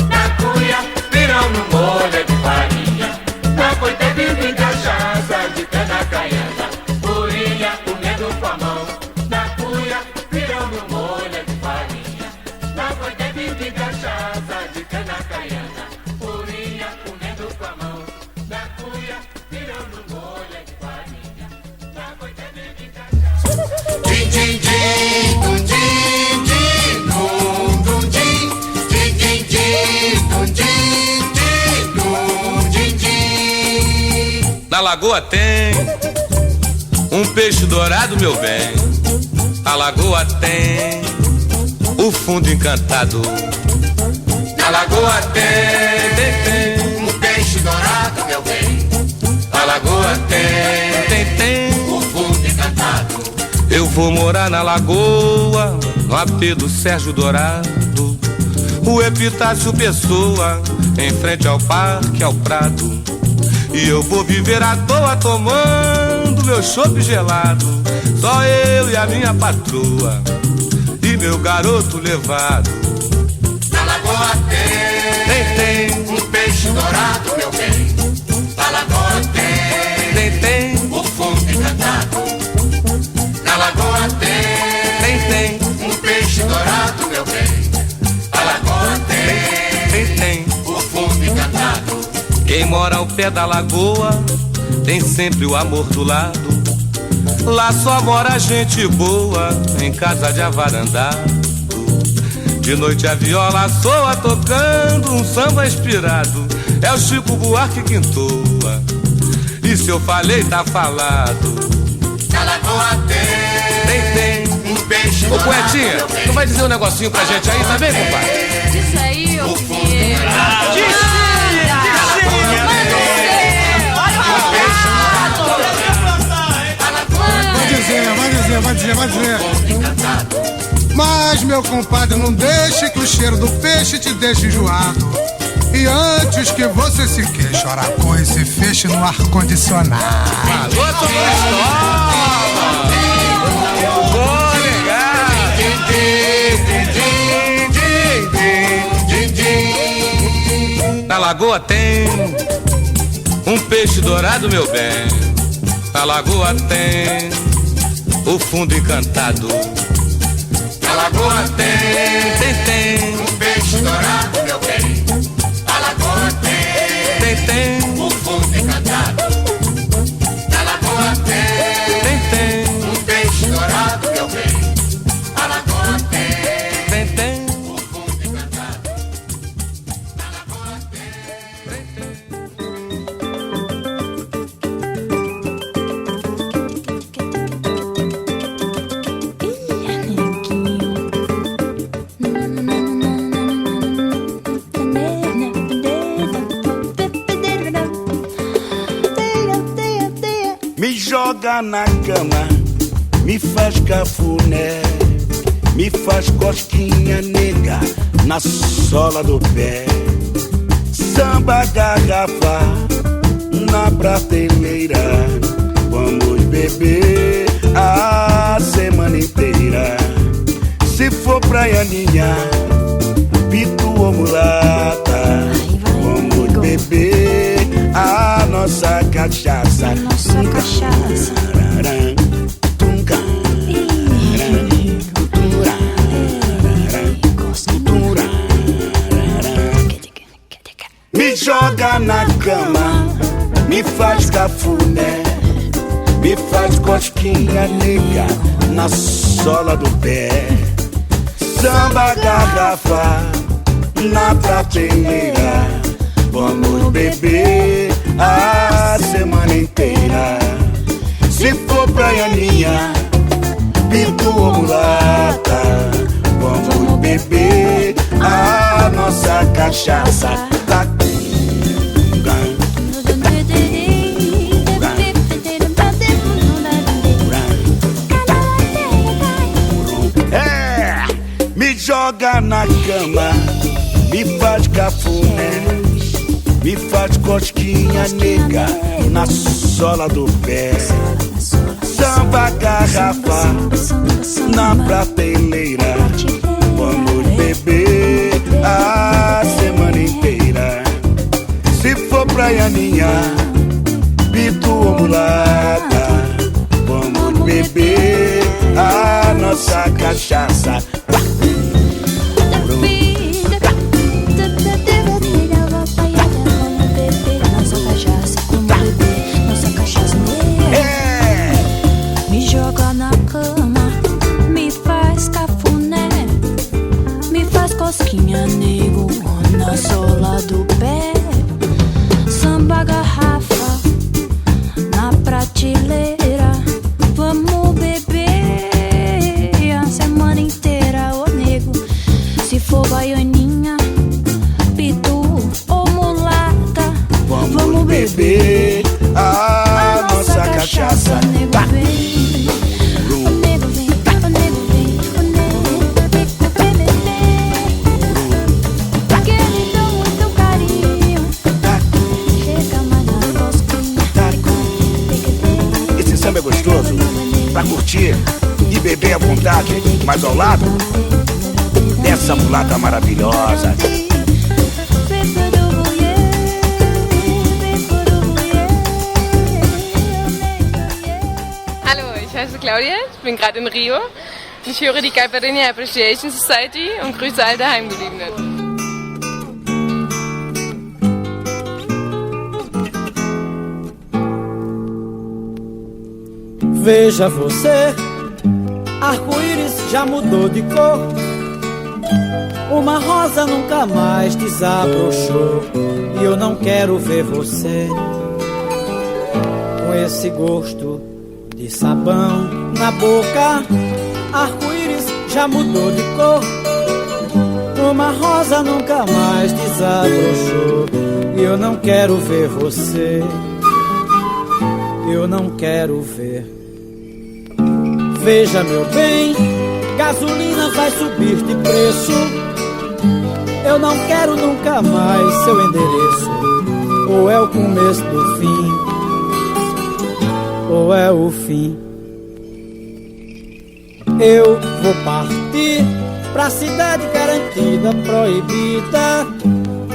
Na cuia, pirão no molho de farinha. Na coité, bebi cachaça de cana caiana, purinha comendo com a mão. Na cuia, pirão no molho de farinha. Na coité, bebi cachaça de cana caiana, purinha comendo com a mão. Na cuia, pirão no molho de farinha. Na coité, bebi cachaça. Din din din, dum din din, dum dum din. Din din din, dum din din, dum din din. Na lagoa tem um peixe dourado, meu bem. A lagoa tem o fundo encantado. Na lagoa tem um peixe dourado, meu bem. A lagoa tem o fundo encantado. Eu vou morar na lagoa, no AP do Sérgio Dourado. O Epitácio Pessoa, em frente ao Parque, ao Prado. E eu vou viver à toa tomando meu chopp gelado. Só eu e a minha patroa e meu garoto levado. Na lagoa tem Tem um peixe dourado, meu bem. bem. Na lagoa tem o fundo encantado. Na lagoa tem um peixe dourado, meu bem. Na lagoa tem o fundo encantado. Quem mora ao pé da lagoa tem sempre o amor do lado. Lá só mora gente boa, em casa de avarandado. De noite a viola soa tocando um samba inspirado. É o Chico Buarque que entoa, e se eu falei tá falado. Na lagoa tem um peixe. Ô Poetinha, tu vai dizer um negocinho pra gente aí também, compadre? Diz aí, ô Pinheiro. Vai dizer. Mas, meu compadre, não deixe que o cheiro do peixe te deixe enjoado. E antes que você se queixe, ora põe esse feixe no ar-condicionado. Alô, Vou ligar. Na lagoa tem um peixe dourado, meu bem. Na lagoa tem o fundo encantado. Na lagoa tem um peixe dourado, meu bem. Na lagoa tem o fundo encantado. Na lagoa tem um peixe dourado, meu bem. Na lagoa tem o fundo encantado. Na lagoa Me joga na cama, me faz cafuné, me faz cosquinha nega na sola do pé. Samba garrafa na prateleira, vamos beber a semana inteira. Se for praianinha, pito ou mulata, vamos beber a nossa cachaça. Me joga na cama, me faz cafuné, me faz cosquinha nega na sola do pé. Samba garrafa na prateleira, vamos beber a semana inteira. Se for praianinha, pinto ou mulata, vamos beber a nossa cachaça. É, me joga na cama, me faz cafuné, me faz cosquinha nega na sola do pé. Samba garrafa na prateleira, vamos beber a semana inteira. Se for praianinha, pito ou mulata, vamos beber a nossa cachaça. Me joga na cama, me faz cafuné, me faz cosquinha nego na sola do pé. Samba garrafa na prateleira, vamos beber a semana inteira, ô nego. Se for baianinha, pitu ou mulata, vamos beber a nossa cachaça. Esse samba é gostoso pra curtir e beber à vontade, mas ao lado dessa mulata maravilhosa. Claudia, ich bin gerade in Rio. Ich höre die Caipirinha Appreciation Society und grüße all Daheimgebliebenen. Veja você, arco-íris já mudou de cor. Uma rosa nunca mais desabrochou. E eu não quero ver você com esse gosto de sabão na boca. Arco-íris já mudou de cor. Uma rosa nunca mais desabrochou. E eu não quero ver você. Eu não quero ver. Veja, meu bem, gasolina vai subir de preço. Eu não quero nunca mais seu endereço. Ou é o começo do fim, ou é o fim. Eu vou partir pra cidade garantida, proibida,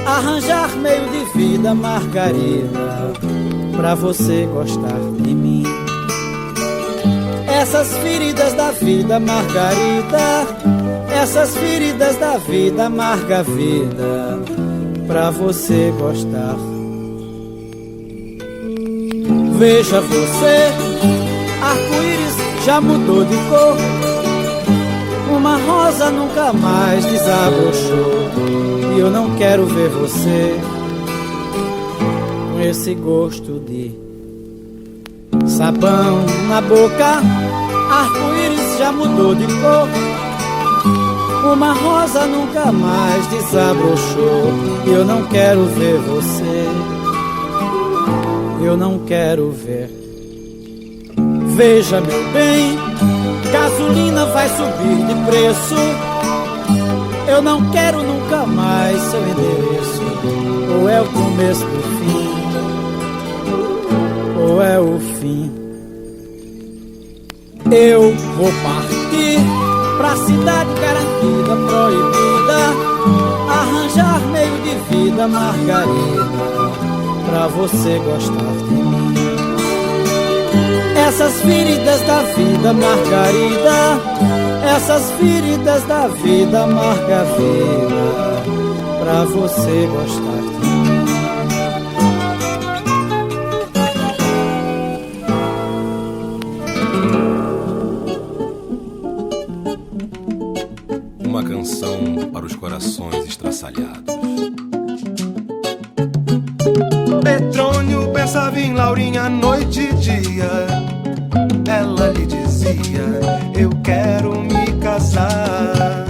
arranjar meio de vida, Margarida, pra você gostar de mim. Essas feridas da vida, Margarida, essas feridas da vida, amarga vida, pra você gostar. Veja você, arco-íris já mudou de cor. Uma rosa nunca mais desabrochou. E eu não quero ver você com esse gosto de sabão na boca. Arco-íris já mudou de cor. Uma rosa nunca mais desabrochou. E eu não quero ver você. Eu não quero ver. Veja, meu bem, gasolina vai subir de preço. Eu não quero nunca mais seu endereço. Ou é o começo do fim, ou é o fim. Eu vou partir pra cidade garantida, proibida, arranjar meio de vida, Margarida, pra você gostar de mim. Essas feridas da vida, Margarida, essas feridas da vida, amarga vida, pra você gostar de mim. Uma canção para os corações estraçalhados. Petrônio pensava em Laurinha noite e dia. Ela lhe dizia: eu quero me casar.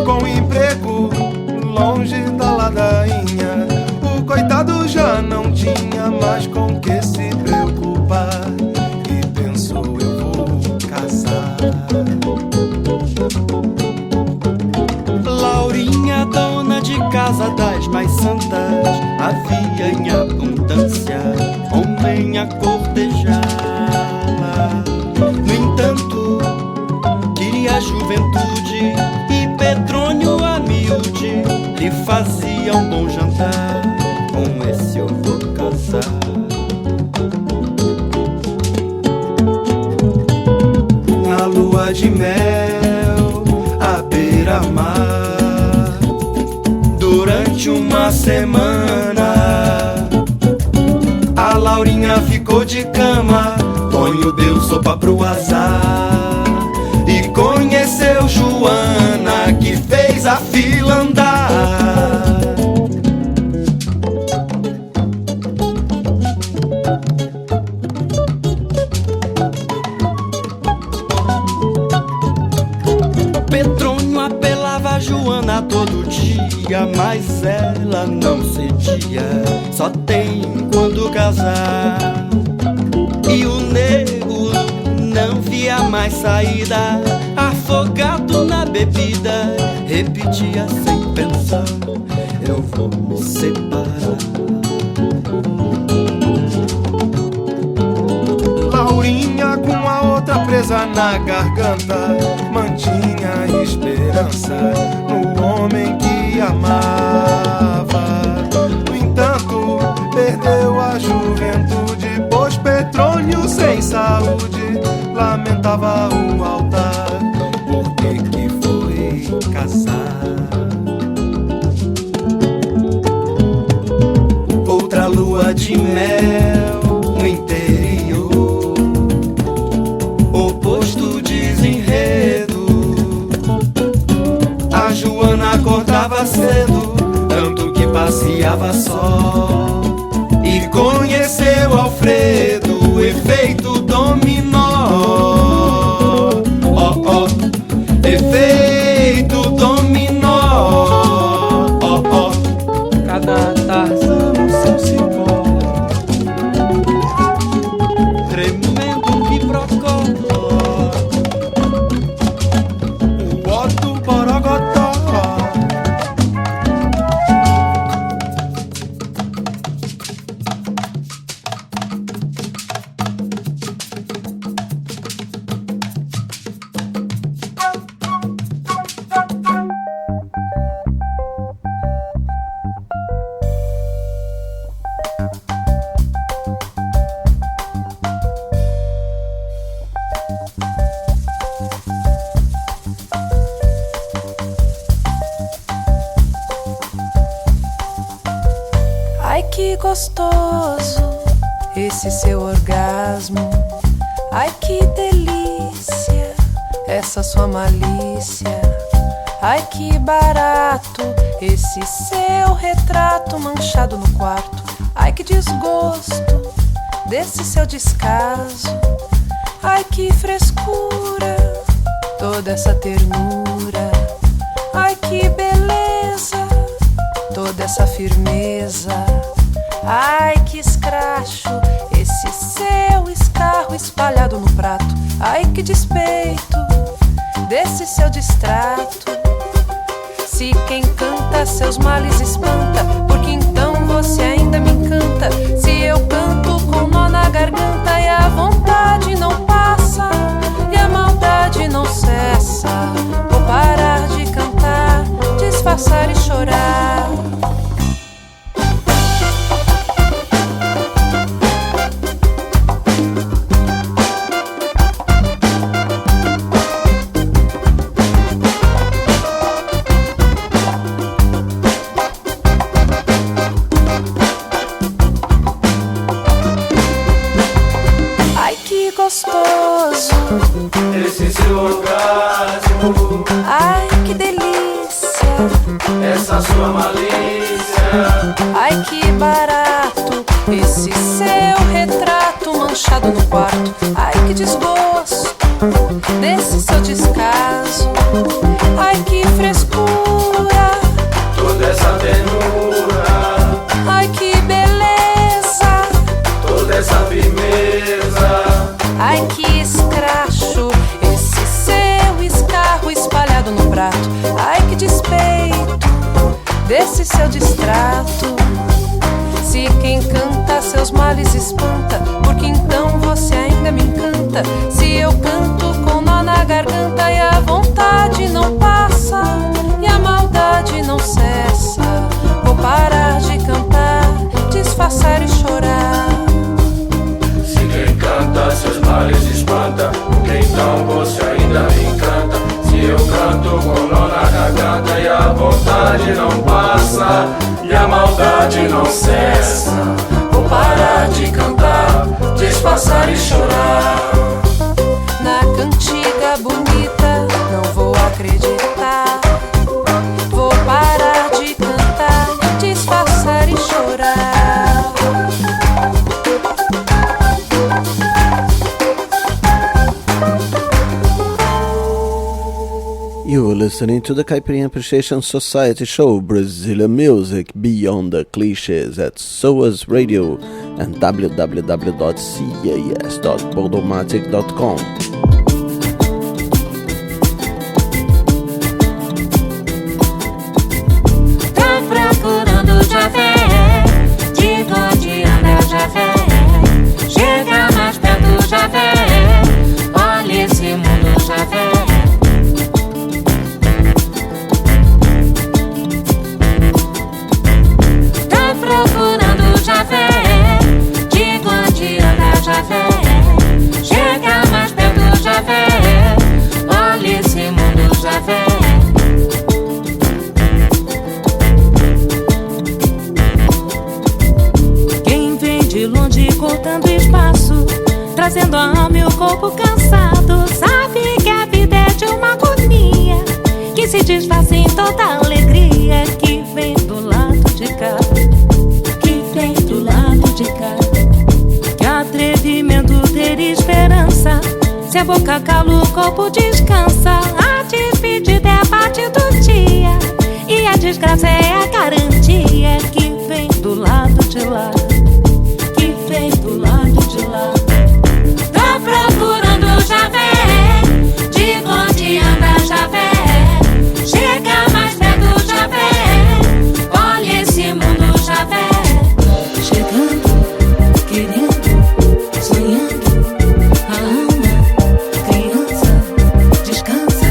Com emprego longe da ladainha, o coitado já não tinha mais com que se preocupar. E pensou: eu vou casar. Laurinha, dona de casa das mais santas, havia em abundância homem a cortejá-la. No entanto, queria a juventude e Petrônio a miúde lhe fazia um bom jantar. Com esse eu vou casar. Na lua de mel, à beira-mar, durante uma semana, a Laurinha ficou de cama. Tonho deu sopa pro azar e conheceu Joana, que fez a fila andar. Petrônio apelava a Joana todo dia, mas ela não cedia. Só tem quando casar. E o nego não via mais saída, afogado na bebida, repetia sem pensar: eu vou me separar. Laurinha, com a outra presa na garganta, mantinha a esperança no homem que amava. No entanto, perdeu a juventude, pois Petrônio sem saúde, lamento levava o altar, por que foi casar? Outra lua de mel no interior, oposto desenredo. A Joana acordava cedo, tanto que passeava só, e conheceu Alfredo, o efeito dominó. Oh, oh, efeito dominó. Oh, oh, cada Tarzan no seu cipó, tremendo quiprocó, o Otto Borogotó. Ai que gostoso esse seu orgasmo, ai que delícia essa sua malícia, ai que barato esse seu retrato manchado no quarto, ai que desgosto desse seu descaso, ai que frescura toda essa ternura, ai que beleza toda essa firmeza, ai que escracho esse seu escarro espalhado no prato, ai que despeito desse seu distrato. Se quem canta seus males espanta, porque então você ainda me encanta. Se eu canto com nó na garganta e a vontade não passa e a maldade não cessa, vou parar de cantar, disfarçar e chorar. Gostoso esse seu orgasmo, ai que delícia essa sua malícia, ai que barato esse seu retrato manchado no quarto, ai que desgosto desse seu descaso, ai que frescura toda essa ternura, ai que beleza toda essa firmeza, ai que escracho esse seu escarro espalhado no prato, ai que despeito desse seu distrato. Se quem canta seus males espanta, porque então você ainda me encanta. Se eu canto com nó na garganta e a vontade não passa e a maldade não cessa, vou parar de cantar, disfarçar e chorar. Se quem canta seus males espanta, porque então você ainda me encanta. Se eu canto com nó na garganta e a vontade não passa e a maldade não cessa, vou parar de cantar, disfarçar e chorar. Na cantiga bonita não vou acreditar, vou parar de cantar, disfarçar e chorar. You are listening to the Caipirinha Appreciation Society show, Brazilian music beyond the clichés, at SOAS Radio and www.cas.podomatic.com. Tô procurando Javé, digo onde anda o Javé. Chega mais perto, Javé, olha esse mundo, Javé. Procurando Javé, digo onde anda Javé. Chega mais perto, corpo descansa. A despedida é a parte do dia, e a desgraça é a garantia que vem do lado de lá, que vem do lado de lá. Tô procurando Javé, de onde anda Javé? Chega mais perto, Javé, olha esse mundo, Javé. Chegando, querendo, sonhando, a alma, criança, descansa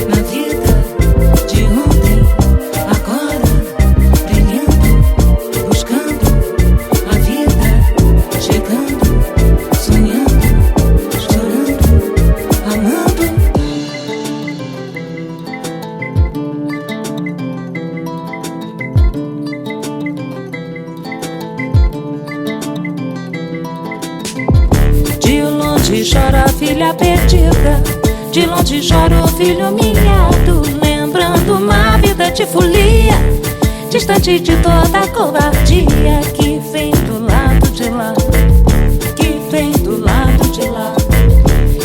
na vida de ontem, agora, brilhando, buscando a vida, chegando, sonhando, chorando, amando. De longe chora a filha perdida, de longe chora o filho humilhado, lembrando uma vida de folia, distante de toda a covardia que vem do lado de lá, que vem do lado de lá.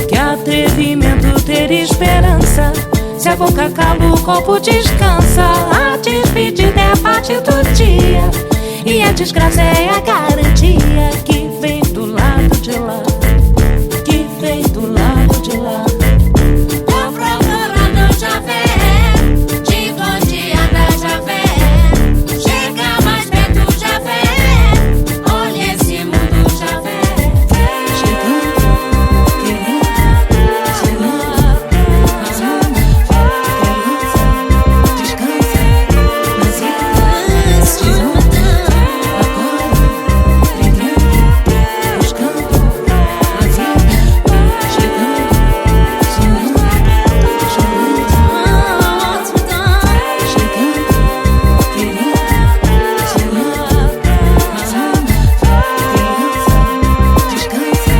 Que atrevimento ter esperança, se a boca cala o corpo descansa. A despedida é a parte do dia, e a desgraça é a garantia que vem do lado de lá, que vem do lado de lá. Tô procurando Javé, de onde anda Javé? Chega mais perto, Javé, olha esse mundo, Javé. Chegando, querendo, sonhando, a alma, criança, descansa nas ilhas de ontem, agora, brilhando, buscando a vida, chegando, sonhando, chorando, chegando, querendo, sonhando, a alma, criança, descansa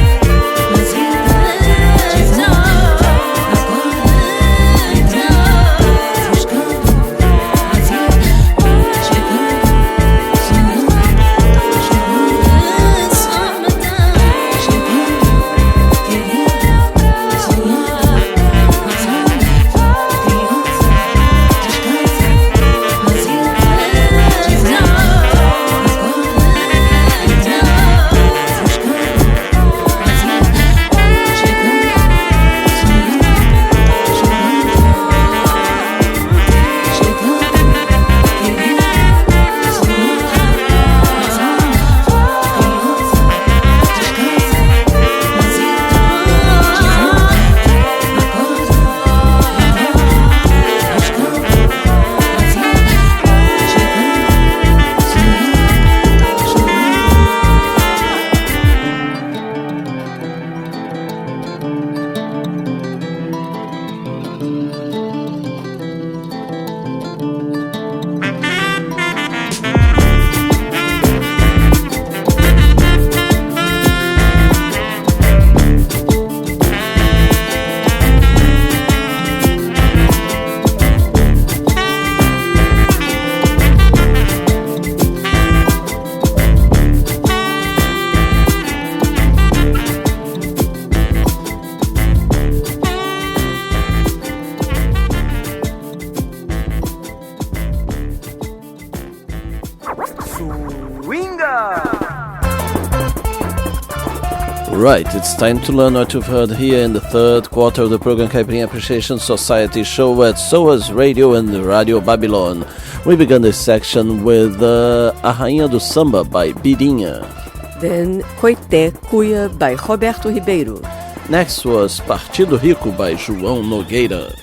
nas ilhas de ontem, agora, brilhando, buscando a vida, chegando, sonhando, chorando, chegando, querendo, sonhando, as almas, criança, descansa nas ilhas de ontem, Right, it's time to learn what you've heard here in the third quarter of the program Caipirinha Appreciation Society show at SOAS Radio and Radio Babylon. We began this section with A Rainha do Samba by Birinha. Then Coité Cuia by Roberto Ribeiro. Next was Partido Rico by João Nogueira.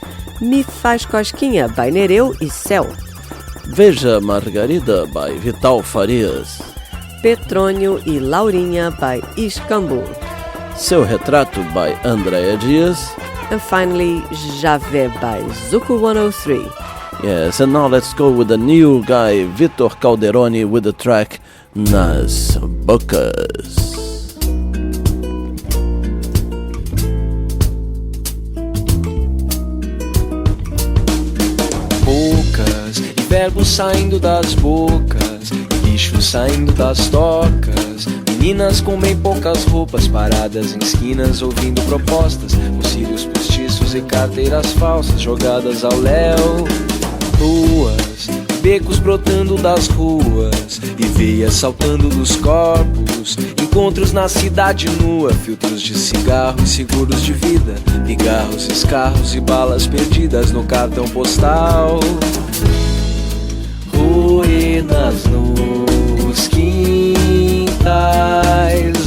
Me Faz Cosquinha by Nereu e Céu. Veja Margarida by Vital Farias. Petrônio e Laurinha by Iscambu. Seu Retrato by Andréa Dias. And finally, Javé by Zuko 103. Yes, and now let's go with the new guy, Vitor Calderoni, with the track Nas Bocas. Bocas, verbos saindo das bocas, bichos saindo das tocas. Meninas com bem poucas roupas, paradas em esquinas ouvindo propostas, com cílios postiços e carteiras falsas jogadas ao léu. Ruas, becos brotando das ruas e veias saltando dos corpos. Encontros na cidade nua, filtros de cigarro e seguros de vida, pigarros, escarros e balas perdidas no cartão postal. Ruínas nos quintais,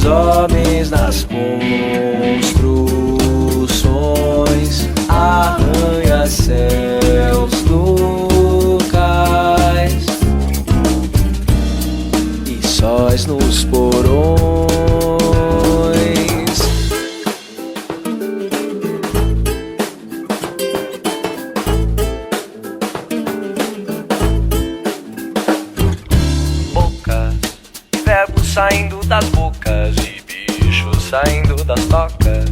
homens nas construções, arranha-céus no cais e sóis nos porões. Saindo das bocas e bichos saindo das tocas.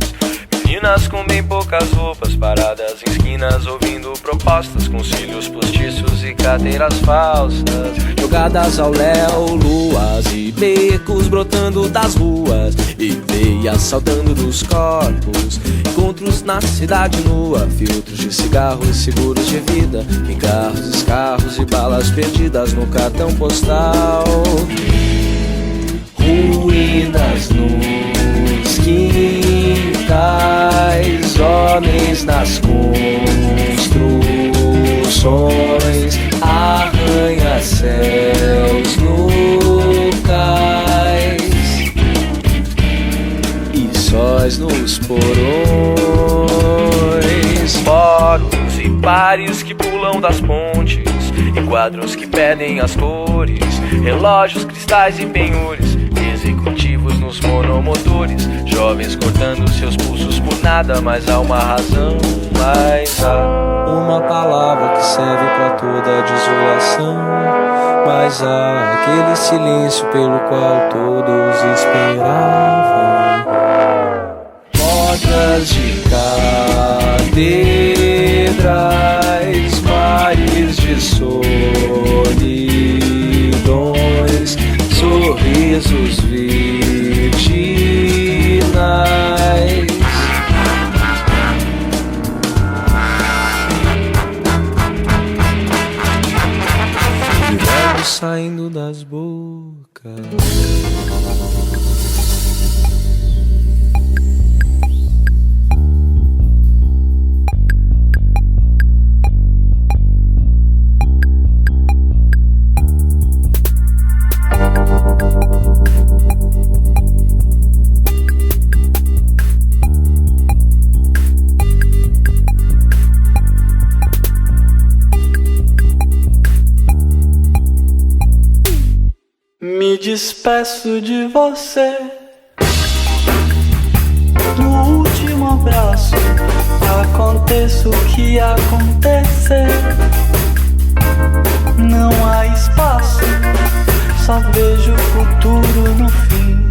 Meninas com bem poucas roupas, paradas em esquinas ouvindo propostas, com cílios postiços e cadeiras falsas jogadas ao léu. Luas e becos brotando das ruas e veias saltando dos corpos. Encontros na cidade nua, filtros de cigarro e seguros de vida, pigarros, escarros e balas perdidas no cartão postal. Ruínas nos quintais, homens nas construções, arranha-céus no cais e sóis nos porões. Fóruns e pares que pulam das pontes, e quadros que pedem as cores, relógios, cristais e penhores, executivos nos monomotores, jovens cortando seus pulsos por nada, mas há uma razão, mas há uma palavra que serve pra toda a desolação, mas há aquele silêncio pelo qual todos esperavam. Portas de catedrais, mares de solidões, sorrisos virginais. E verbos saindo das bocas. Me despeço de você no último abraço. Aconteça o que acontecer, não há espaço, só vejo o futuro no fim.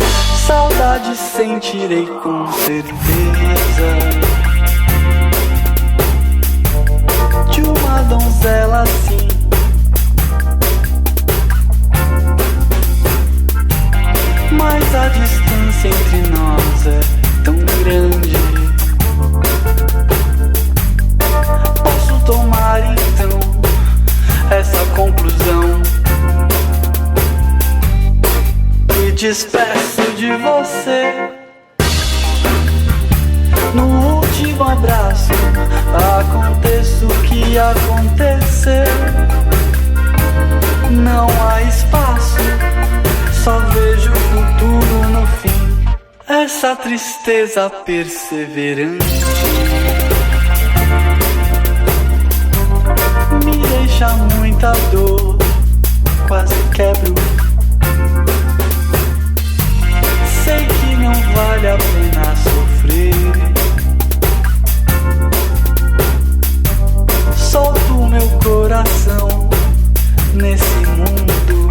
Saudade sentirei com certeza de uma donzela assim. Mas a distância entre nós é tão grande. Posso tomar então essa conclusão. Me despeço de você no último abraço. Aconteça o que acontecer, não há espaço, só vejo o futuro no fim. Essa tristeza perseverante me deixa muita dor, quase quebro. Sei que não vale a pena sofrer. Solto o meu coração nesse mundo.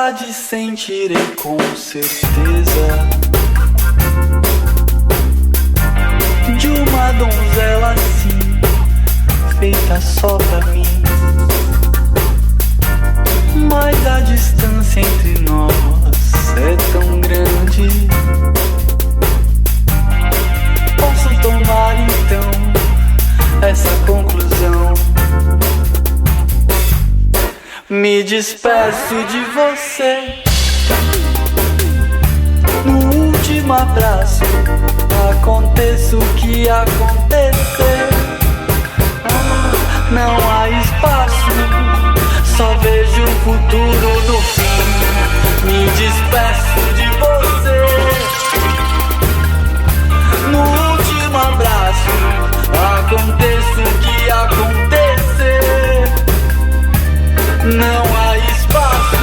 saudade sentirei com certeza de uma donzela assim, feita só pra mim. Mas a distância entre nós é tão grande. Posso tomar então essa conclusão. Me despeço de você no último abraço. Aconteça o que acontecer, não há espaço, só vejo o futuro no fim. Me despeço de você no último abraço. Aconteça o que acontecer, não há espaço,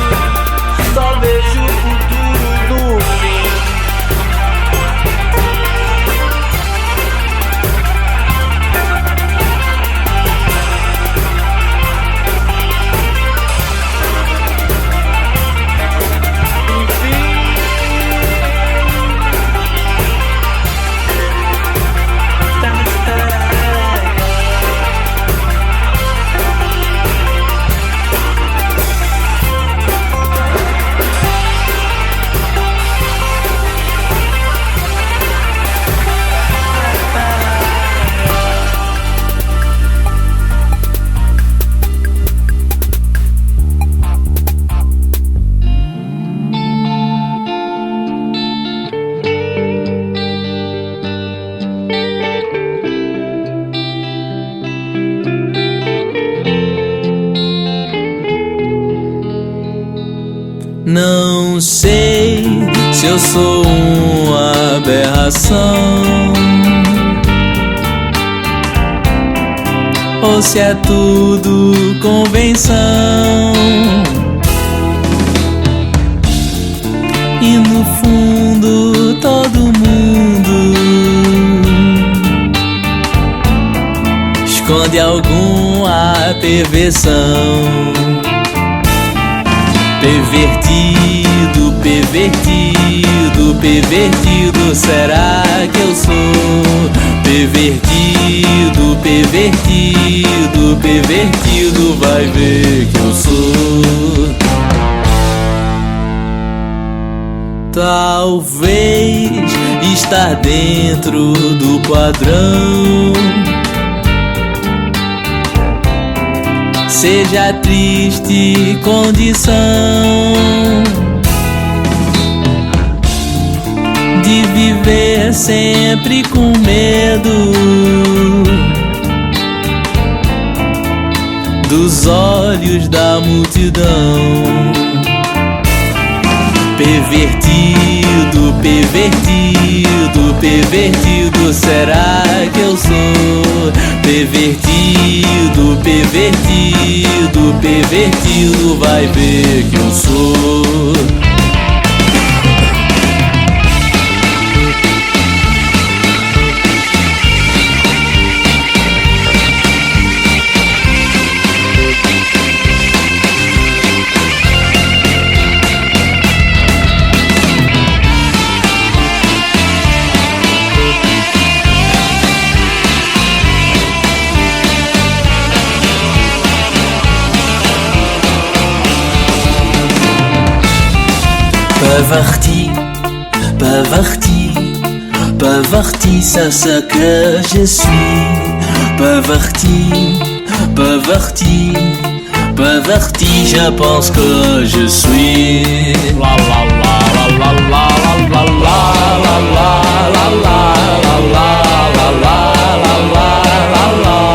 só vejo o futuro no fim. Não sei se eu sou uma aberração ou se é tudo convenção. E no fundo todo mundo esconde alguma perversão. Pervertido, pervertido, pervertido, será que eu sou? Pervertido, pervertido, pervertido, vai ver que eu sou. Talvez estar dentro do padrão seja triste condição de viver sempre com medo dos olhos da multidão. Pervertido, pervertido, pervertido, será que eu sou? Pervertido, pervertido, pervertido, vai ver que eu sou. Parti, parti, parti, c'est ce que je suis. Parti, parti, parti, je pense que je suis. La la la la la la la la la la la la la la la la la la la.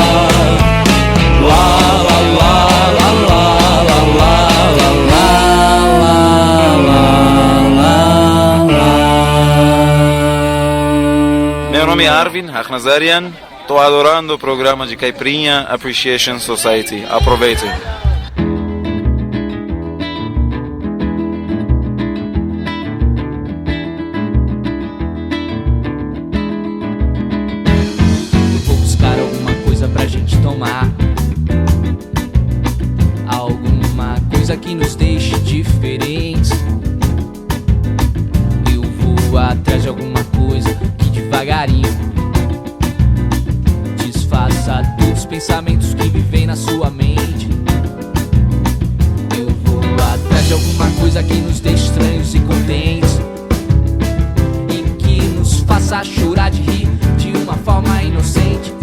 Meu nome é Arvin Haknazarian, tô adorando o programa de Caipirinha Appreciation Society. Aproveitem. Vou buscar alguma coisa pra gente tomar, alguma coisa coisa que nos deixe diferentes. Eu vou atrás de alguma coisa que devagarinho desfaça todos os pensamentos que vivem na sua mente. Eu vou atrás de alguma coisa que nos deixe estranhos e contentes, e que nos faça chorar de rir de uma forma inocente.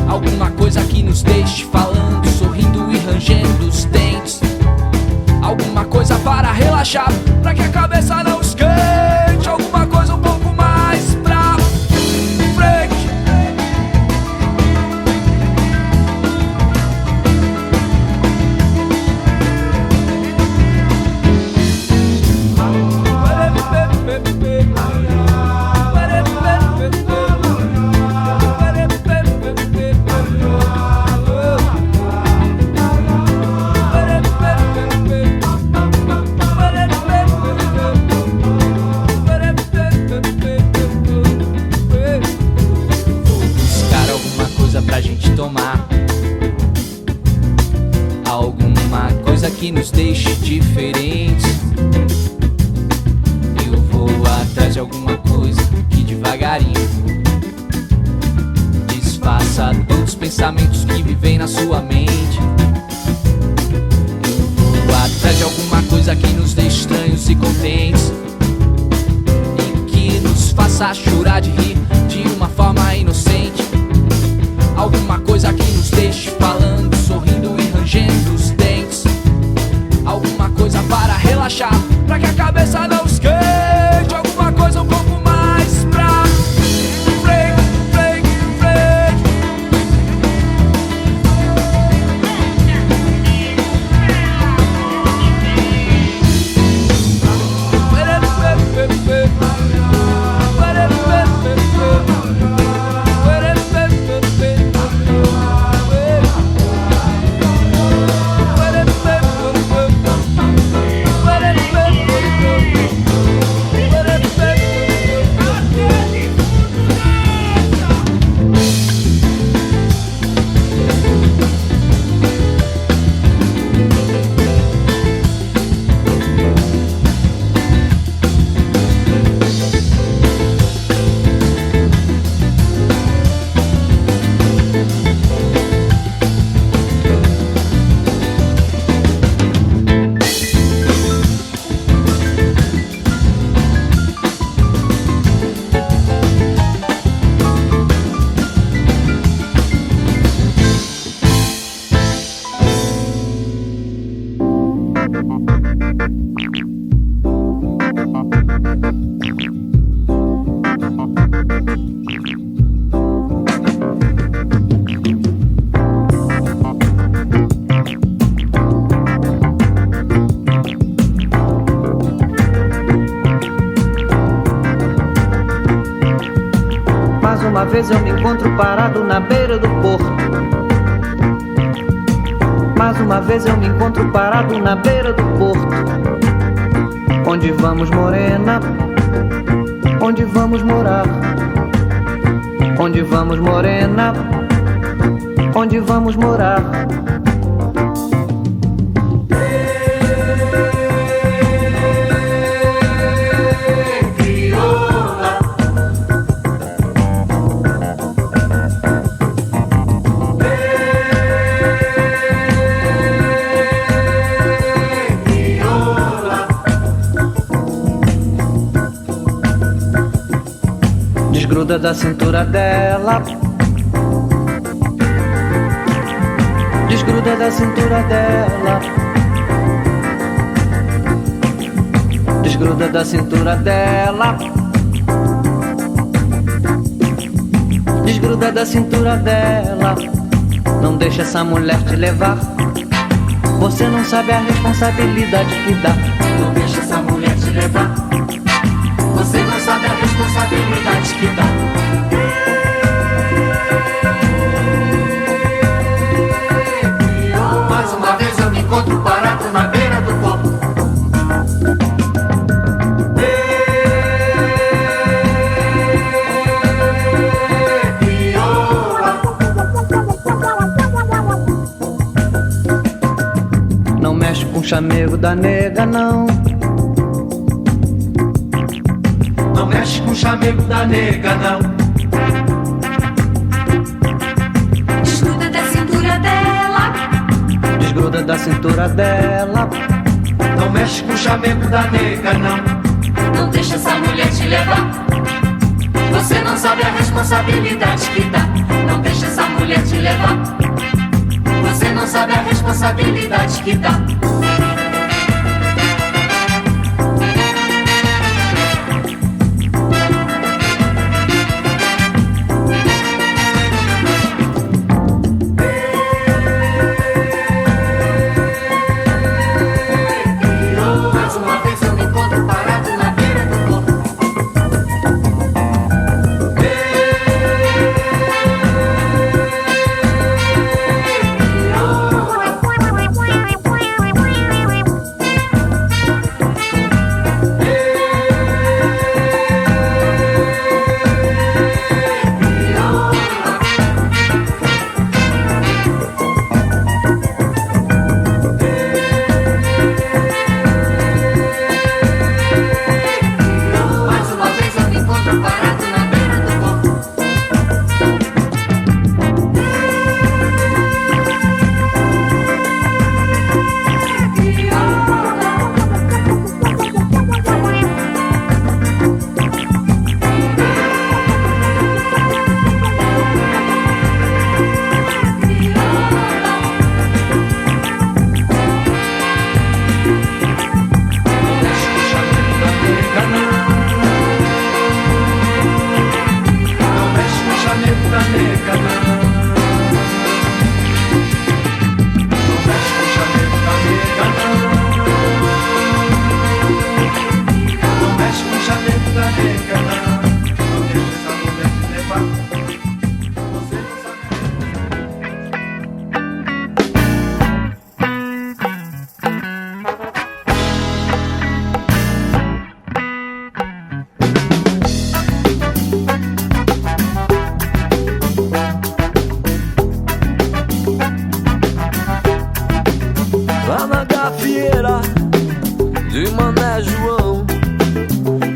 Alguma coisa que nos deixe falando, sorrindo e rangendo os dentes. Alguma coisa para relaxar, pra que a cabeça não esquente. Alguma coisa um pouco mais pra frente. Pra gente tomar alguma coisa que nos deixe diferentes. Eu vou atrás de alguma coisa que devagarinho desfaça todos os pensamentos que vivem na sua mente. Eu vou atrás de alguma coisa que nos deixe estranhos e contentes, e que nos faça chorar de rir de uma forma inocente. Alguma coisa que nos deixe falando, sorrindo e rangendo os dentes. Alguma coisa para relaxar, pra que a cabeça não esquente. Alguma coisa um pouco mais pra frente, frente, frente. Uma vez eu me encontro parado na beira do porto. Mais uma vez eu me encontro parado na beira do porto. Onde vamos, morena? Onde vamos morar? Onde vamos, morena? Onde vamos morar? Desgruda da cintura dela. Desgruda da cintura dela. Desgruda da cintura dela. Desgruda da cintura dela. Não deixa essa mulher te levar. Você não sabe a responsabilidade que dá. Não deixa essa mulher te levar. Você não sabe a responsabilidade que dá. Mais uma vez eu me encontro parado na beira do copo. Não mexe mexe com o chamego da nega, não. Não mexe com o chamego da nega, não. Desgruda da cintura dela. Desgruda da cintura dela. Não mexe com o chamego da nega, não. Não deixa essa mulher te levar. Você não sabe a responsabilidade que dá. Não deixa essa mulher te levar. Você não sabe a responsabilidade que dá. Mais uma vez eu me encontro parado na beira do morro. Mais uma vez eu me encontro parado na beira do morro. Não mexe com o chamego da nega, não. Não mexe com o chamego da nega, não. Não mexe com o chamego da nega, não. Não deixa essa mulher te levar. Você não sabe. Lá na gafieira de Mané João,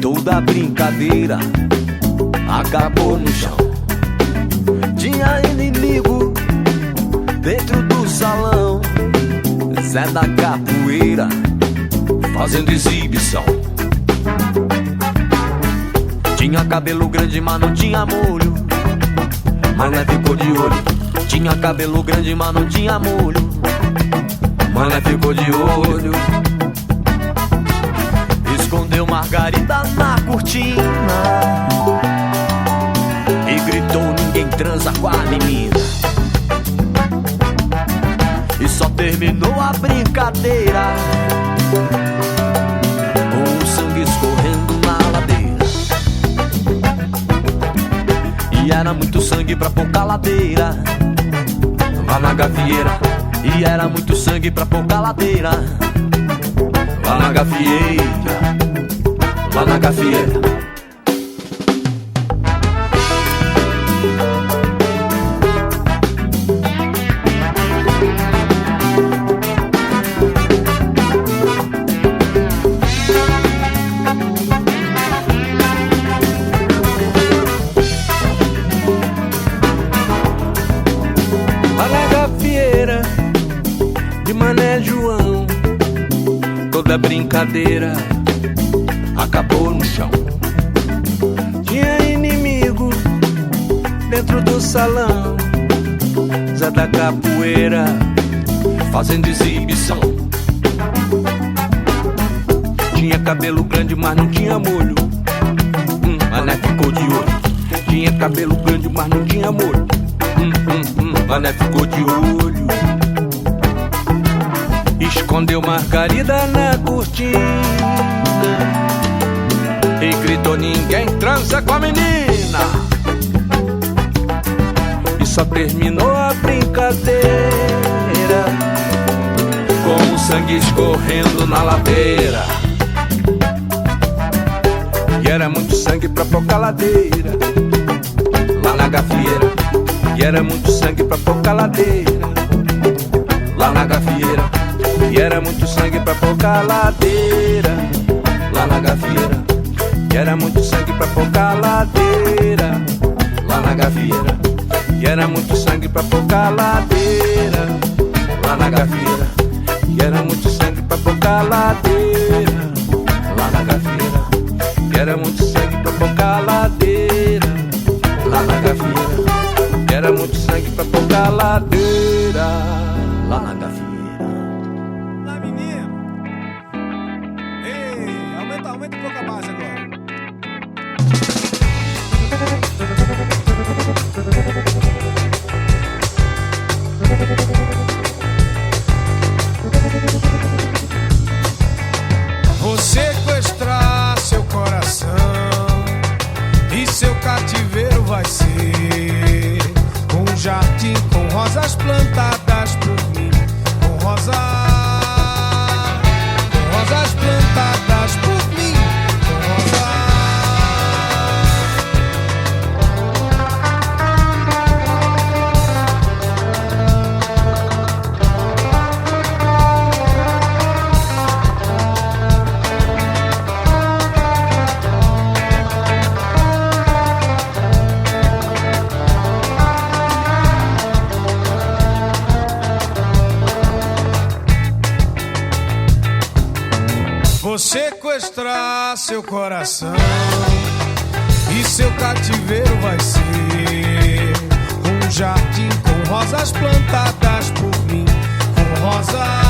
toda brincadeira acabou no chão. Tinha inimigo dentro do salão, Zé da Capoeira fazendo exibição. Tinha cabelo grande, mas não tinha molho. Mané ficou de olho. Tinha cabelo grande, mas não tinha molho. Mané ficou de olho. Escondeu Margarida na cortina e gritou: ninguém transa com a menina. E só terminou a brincadeira com o sangue escorrendo na ladeira. E era muito sangue pra pouca ladeira. Lá na gafieira. E era muito sangue pra pouca ladeira. Lá na gafieira. Lá na gafieira. Lá na gafieira de Mané João, toda brincadeira acabou no chão. Tinha inimigo dentro do salão, Zé da Capoeira fazendo exibição. Tinha cabelo grande, mas não tinha molho. Mané ficou de olho. Tinha cabelo grande, mas não tinha molho. Mané ficou de olho. Escondeu Margarida na cortina e gritou: ninguém transa com a menina. E só terminou a brincadeira com o sangue escorrendo na ladeira. E era muito sangue pra pouca ladeira. Lá na gafieira. E era muito sangue pra pouca ladeira. Lá na gafieira. E era muito sangue pra pouca ladeira. Lá na gafieira, e era muito sangue pra pouca ladeira. Lá na gafieira, e era muito sangue pra pouca ladeira. Lá na gafieira, e era muito sangue pra pouca ladeira. Lá na gafieira, e era muito sangue pra pouca ladeira. Lá na gafieira, e era muito sangue pra pouca ladeira. Lá na gafieira. Aumenta um pouco a base agora. Vou sequestrar seu coração e seu cativeiro vai ser um jardim com rosas plantadas por mim, com rosas plantadas por mim, com rosas. Vou sequestrar seu coração e seu cativeiro vai ser um jardim com rosas plantadas por mim, com rosas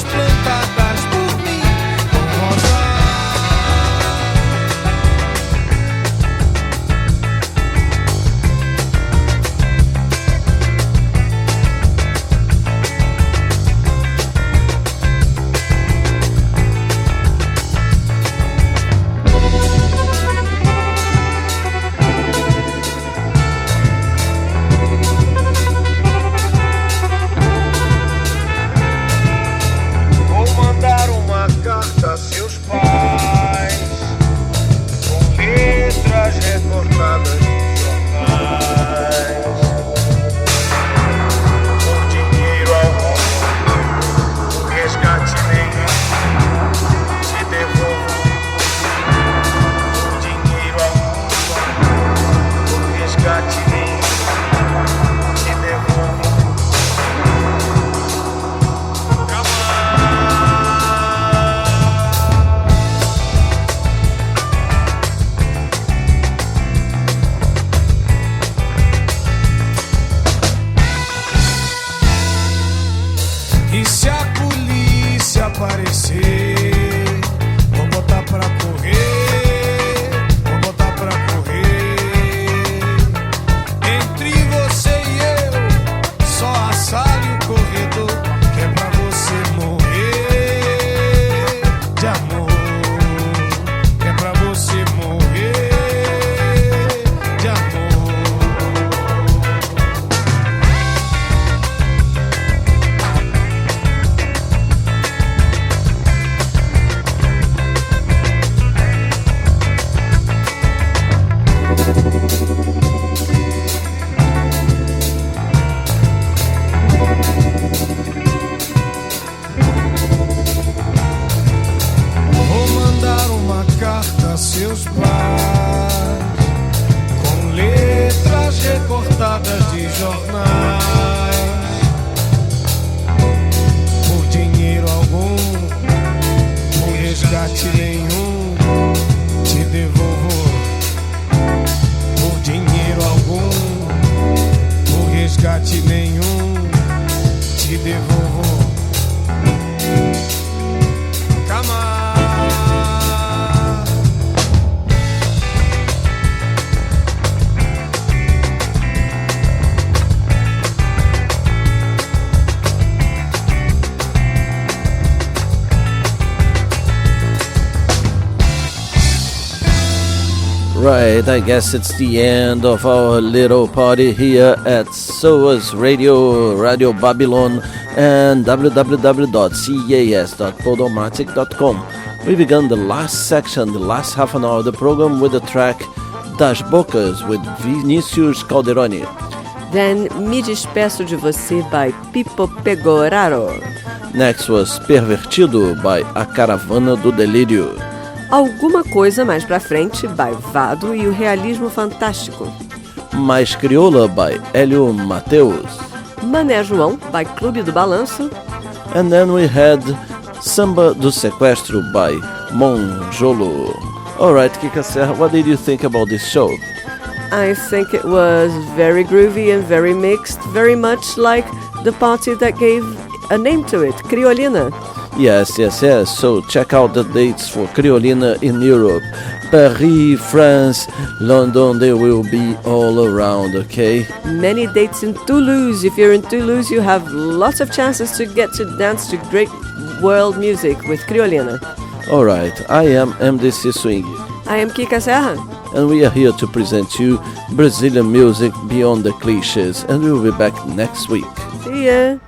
plantadas por mim, com rosas. Right, I guess it's the end of our little party here at SOAS Radio, Radio Babylon, and www.cas.podomatic.com. We began the last section, the last half an hour of the program with the track Das Bocas with Vinicius Calderoni. Then Me Despeço de Você by Pipo Pegoraro. Next was Pervertido by A Caravana do Delírio. Alguma Coisa Mais Pra Frente by Vado e o Realismo Fantástico. Mais Crioula by Hélio Mateus. Mané João by Clube do Balanço. And then we had Samba do Sequestro by Monjolo. Alright, Kika Serra, what did you think about this show? I think it was very groovy and very mixed, very much like the party that gave a name to it, Criolina. Yes. So check out the dates for Criolina in Europe. Paris, France, London, they will be all around, okay? Many dates in Toulouse. If you're in Toulouse, you have lots of chances to get to dance to great world music with Criolina. Alright, I am MDC Swing. I am Kika Serra. And we are here to present you Brazilian music beyond the cliches. And we will be back next week. See ya.